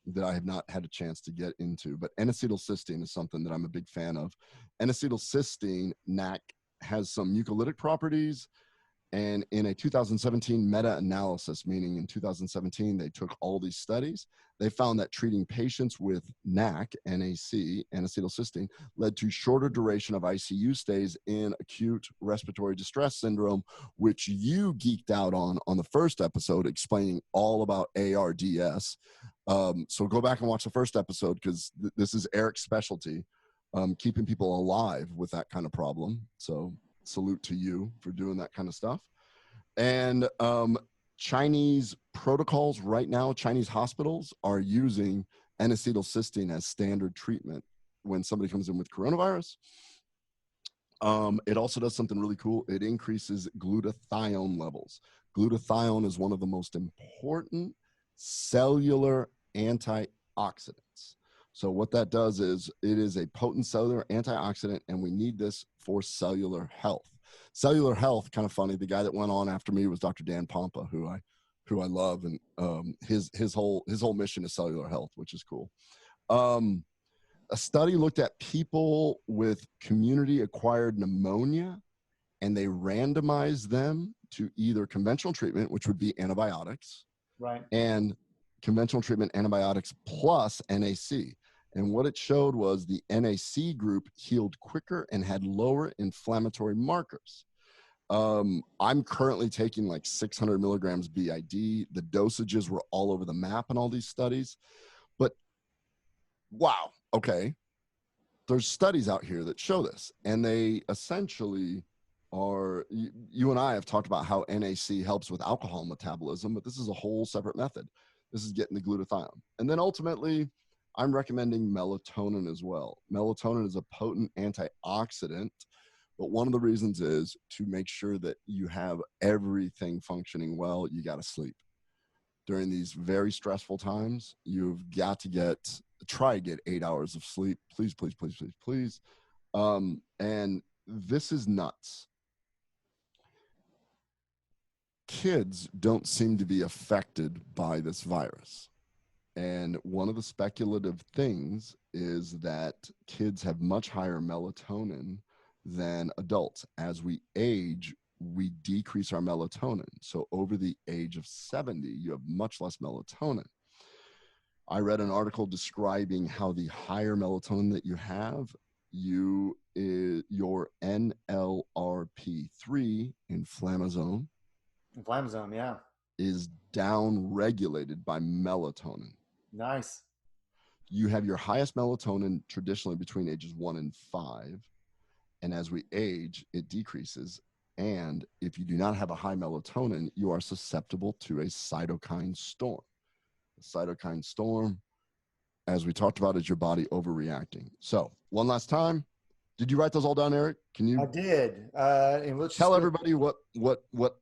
that I have not had a chance to get into. But N-acetylcysteine is something that I'm a big fan of. N-acetylcysteine, NAC, has some mucolytic properties. And in a 2017 meta-analysis, meaning in 2017, they took all these studies, they found that treating patients with NAC, NAC, N-acetylcysteine, led to shorter duration of ICU stays in acute respiratory distress syndrome, which you geeked out on the first episode, explaining all about ARDS. So go back and watch the first episode, because this is Eric's specialty, keeping people alive with that kind of problem. So salute to you for doing that kind of stuff. And Chinese protocols right now, Chinese hospitals are using N-acetylcysteine as standard treatment when somebody comes in with coronavirus. It also does something really cool. It increases glutathione levels. Glutathione is one of the most important cellular antioxidants. So what that does is it is a potent cellular antioxidant, and we need this for cellular health. Cellular health, kind of funny. The guy that went on after me was Dr. Dan Pompa, who I love, and his whole mission is cellular health, which is cool. A study looked at people with community-acquired pneumonia, and they randomized them to either conventional treatment, which would be antibiotics, Right. and conventional treatment antibiotics plus NAC. And what it showed was the NAC group healed quicker and had lower inflammatory markers. I'm currently taking like 600 milligrams BID. The dosages were all over the map in all these studies. But wow, okay. There's studies out here that show this. And they essentially are, you and I have talked about how NAC helps with alcohol metabolism, but this is a whole separate method. This is getting the glutathione. And then ultimately, I'm recommending melatonin as well. Melatonin is a potent antioxidant, but one of the reasons is to make sure that you have everything functioning well, you got to sleep. During these very stressful times, you've got to try to get 8 hours of sleep. Please, please, please, please, please. And this is nuts. Kids don't seem to be affected by this virus. And one of the speculative things is that kids have much higher melatonin than adults. As we age, we decrease our melatonin. So over the age of 70, you have much less melatonin. I read an article describing how the higher melatonin that you have, your NLRP3, inflammasome, yeah, is down regulated by melatonin. Nice. You have your highest melatonin traditionally between ages 1 and 5. And as we age, it decreases. And if you do not have a high melatonin, you are susceptible to a cytokine storm. A cytokine storm, as we talked about, is your body overreacting. So one last time, did you write those all down, Eric? Can you? I did. And we'll tell everybody what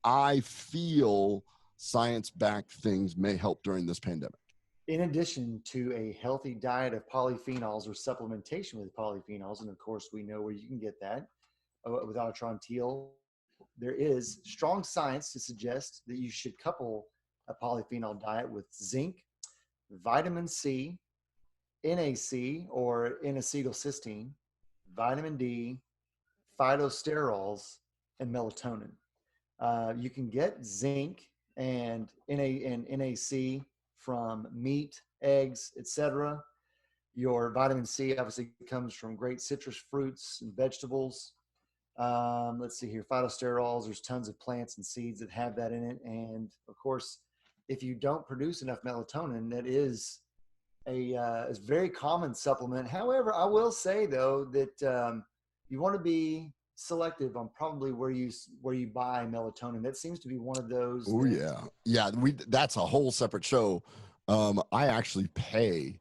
I feel science-backed things may help during this pandemic. In addition to a healthy diet of polyphenols or supplementation with polyphenols, and of course we know where you can get that with Atrantil, there is strong science to suggest that you should couple a polyphenol diet with zinc, vitamin C, NAC or N-acetylcysteine, vitamin D, phytosterols, and melatonin. You can get zinc and NAC from meat, eggs, etc. Your vitamin C obviously comes from great citrus fruits and vegetables. Let's see here, phytosterols, there's tons of plants and seeds that have that in it. And of course, if you don't produce enough melatonin, that is a very common supplement. However, I will say though that you want to be selective on probably where you buy melatonin. That seems to be one of those. Oh yeah. That's a whole separate show. I actually pay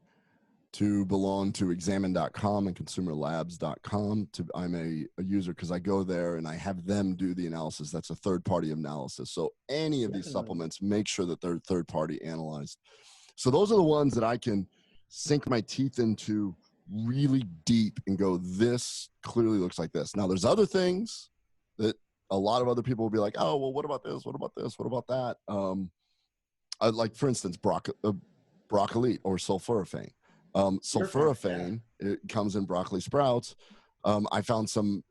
to belong to examine.com and consumerlabs.com. I'm a user because I go there and I have them do the analysis. That's a third-party analysis. So any of these supplements, make sure that they're third-party analyzed. So those are the ones that I can sink my teeth into really deep and go, this clearly looks like this. Now there's other things that a lot of other people will be like, oh, well, what about this? What about this? What about that? Like for instance, broccoli or sulforaphane. Sulforaphane, it comes in broccoli sprouts. I found some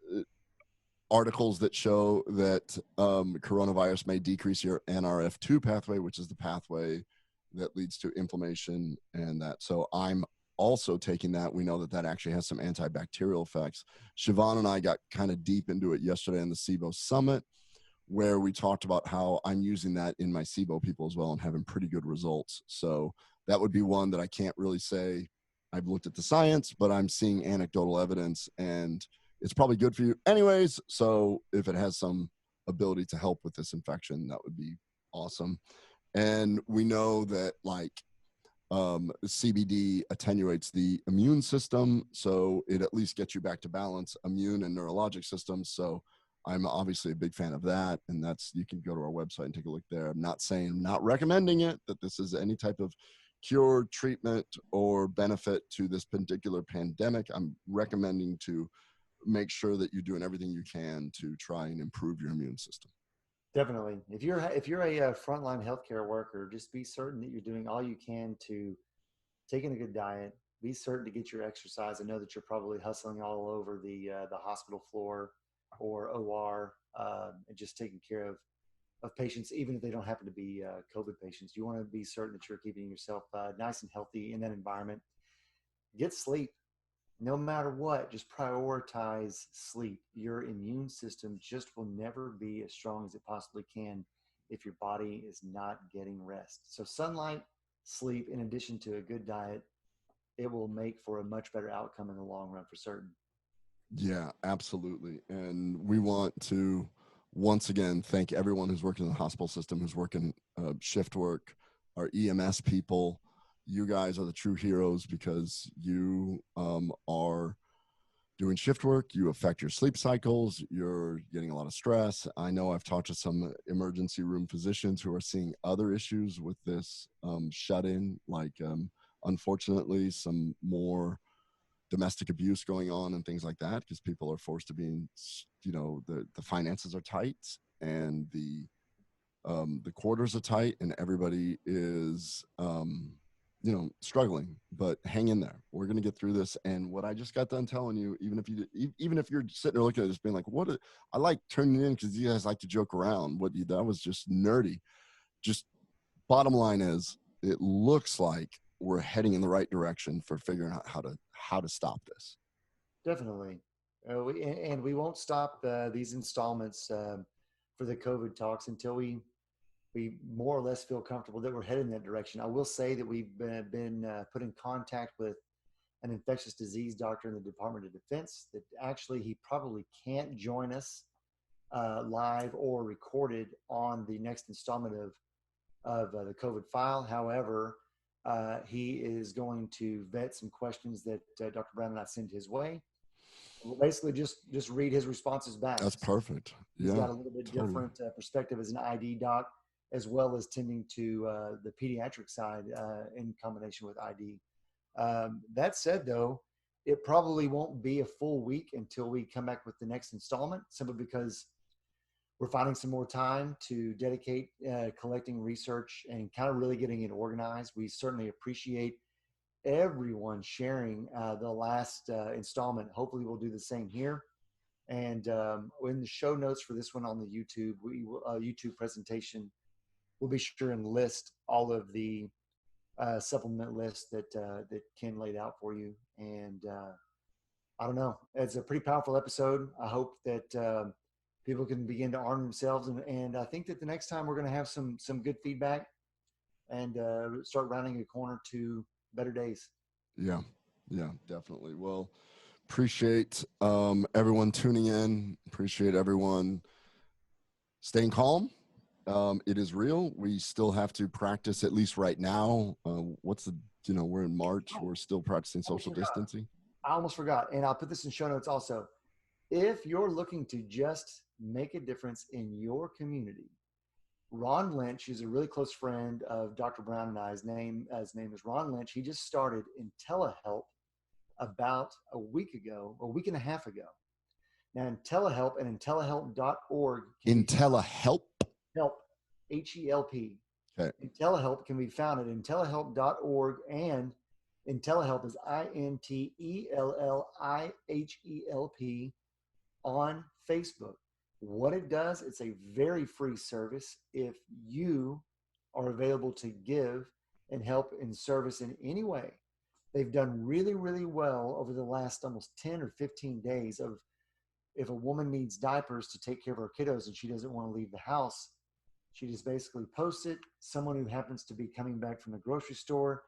articles that show that coronavirus may decrease your NRF2 pathway, which is the pathway that leads to inflammation and that. So I'm also taking that. We know that that actually has some antibacterial effects. Siobhan and I got kind of deep into it yesterday in the SIBO Summit, where we talked about how I'm using that in my SIBO people as well and having pretty good results. So that would be one that I can't really say I've looked at the science, but I'm seeing anecdotal evidence and it's probably good for you anyways. So if it has some ability to help with this infection, that would be awesome. And we know that like CBD attenuates the immune system. So it at least gets you back to balance, immune and neurologic systems. So I'm obviously a big fan of that. And that's, you can go to our website and take a look there. I'm not saying, not recommending it, that this is any type of cure, treatment, or benefit to this particular pandemic, I'm recommending to make sure that you're doing everything you can to try and improve your immune system. Definitely. If you're a frontline healthcare worker, just be certain that you're doing all you can to taking a good diet. Be certain to get your exercise. I know that you're probably hustling all over the hospital floor or OR, and just taking care of patients, even if they don't happen to be COVID patients. You want to be certain that you're keeping yourself nice and healthy in that environment. Get sleep. No matter what, just prioritize sleep. Your immune system just will never be as strong as it possibly can if your body is not getting rest. So sunlight, sleep, in addition to a good diet, it will make for a much better outcome in the long run for certain. Yeah, absolutely. And we want to once again thank everyone who's working in the hospital system, who's working shift work, our EMS people. You guys are the true heroes because you are doing shift work. You affect your sleep cycles. You're getting a lot of stress. I know I've talked to some emergency room physicians who are seeing other issues with this shut-in, like unfortunately some more domestic abuse going on and things like that, because people are forced to be in, the finances are tight and the quarters are tight and everybody is struggling. But hang in there, we're going to get through this. And what I just got done telling you, even if you're sitting there looking at this being like, I like turning in because you guys like to joke around, that was just nerdy. Just bottom line is, it looks like we're heading in the right direction for figuring out how to stop this. Definitely. We won't stop these installments for the COVID talks until we more or less feel comfortable that we're heading in that direction. I will say that we've been put in contact with an infectious disease doctor in the Department of Defense that actually he probably can't join us live or recorded on the next installment of the COVID file. However, he is going to vet some questions that Dr. Brown and I sent his way. We'll basically just read his responses back. That's perfect. He's got a little bit different perspective as an ID doc, as well as tending to the pediatric side in combination with ID. That said, though, it probably won't be a full week until we come back with the next installment, simply because we're finding some more time to dedicate collecting research and kind of really getting it organized. We certainly appreciate everyone sharing the last installment. Hopefully we'll do the same here. And in the show notes for this one on the YouTube, YouTube presentation, we'll be sure and list all of the supplement lists that Ken laid out for you. And I don't know, it's a pretty powerful episode. I hope that people can begin to arm themselves. And I think that the next time we're going to have some good feedback and start rounding a corner to better days. Yeah, definitely. Well, appreciate everyone tuning in. Appreciate everyone staying calm. It is real. We still have to practice, at least right now. We're in March. We're still practicing social distancing. I almost forgot. And I'll put this in show notes also. If you're looking to just make a difference in your community, Ron Lynch is a really close friend of Dr. Brown and I. His name is Ron Lynch. He just started in telehelp about a week and a half ago. Now, in telehelp and in telehelp.org. IntelliHelp? Help, H-E-L-P. Okay. IntelliHelp can be found at IntelliHelp.org, and IntelliHelp is IntelliHelp on Facebook. What it does, it's a very free service. If you are available to give and help in service in any way, they've done really, really well over the last almost 10 or 15 days of if a woman needs diapers to take care of her kiddos and she doesn't want to leave the house, she just basically posts it. Someone who happens to be coming back from the grocery store,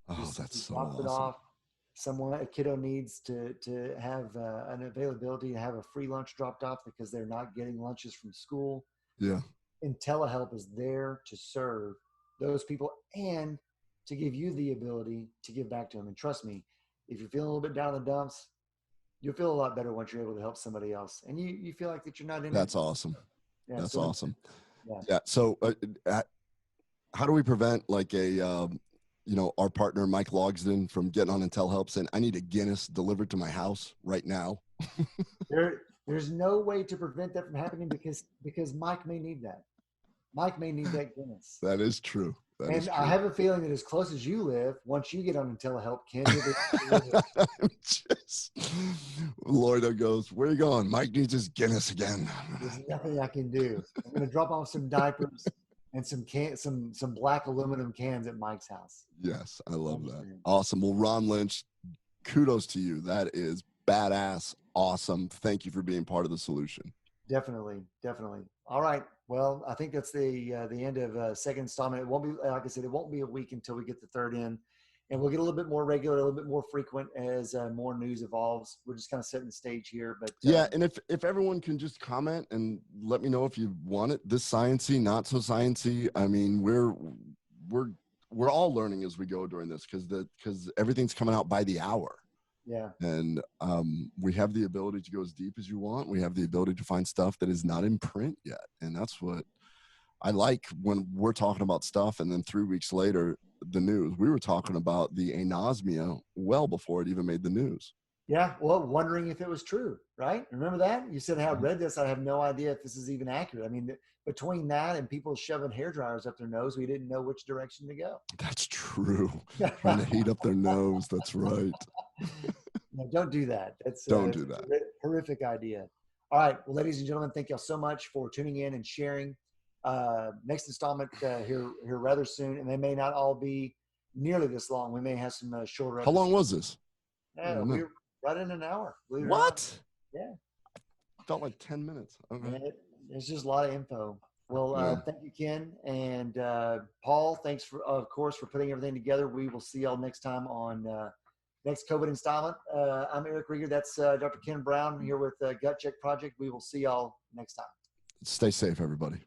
that's so drops awesome. it off. A kiddo needs to have an availability to have a free lunch dropped off because they're not getting lunches from school. Yeah. IntelliHelp is there to serve those people and to give you the ability to give back to them. And trust me, if you're feeling a little bit down in the dumps, you'll feel a lot better once you're able to help somebody else. And you feel like that you're not in That's awesome. Yeah, That's awesome. Yeah. Yeah. So how do we prevent like a our partner, Mike Logsden from Getting On Intel Help, saying, I need a Guinness delivered to my house right now. There's no way to prevent that from happening because Mike may need that. Mike may need that Guinness. That is true. That is And true. I have a feeling that as close as you live, once you get on IntelliHelp, Ken, Lloyda goes, where are you going? Mike needs his Guinness again. there's nothing I can do. I'm going to drop off some diapers and some black aluminum cans at Mike's house. Yes, I love that. Awesome. Well, Ron Lynch, kudos to you. That is badass. Awesome. Thank you for being part of the solution. Definitely. All right. Well, I think that's the end of second installment. It won't be, like I said, it won't be a week until we get the third in, and we'll get a little bit more regular, a little bit more frequent as more news evolves. We're just kind of setting the stage here, but yeah. And if everyone can just comment and let me know if you want it, this sciencey, not so sciencey. I mean, we're all learning as we go during this because everything's coming out by the hour. Yeah. And we have the ability to go as deep as you want. We have the ability to find stuff that is not in print yet. And that's what I like when we're talking about stuff. And then 3 weeks later, the news, we were talking about the anosmia well before it even made the news. Yeah. Well, wondering if it was true, right? Remember that? You said, I read this. I have no idea if this is even accurate. I mean, between that and people shoving hair dryers up their nose, we didn't know which direction to go. That's true. Trying to heat up their nose. That's right. No, don't do that. Don't do that. A horrific idea. All right. Well, ladies and gentlemen, thank y'all so much for tuning in and sharing. Next installment here rather soon, and they may not all be nearly this long. We may have some shorter. How long was this? Yeah, we were right in an hour. What? Yeah. Felt like 10 minutes. Okay. It's just a lot of info. Well, thank you, Ken. And Paul, thanks of course, for putting everything together. We will see y'all next time on next COVID installment. I'm Eric Rieger. That's Dr. Ken Brown here with Gut Check Project. We will see y'all next time. Stay safe, everybody.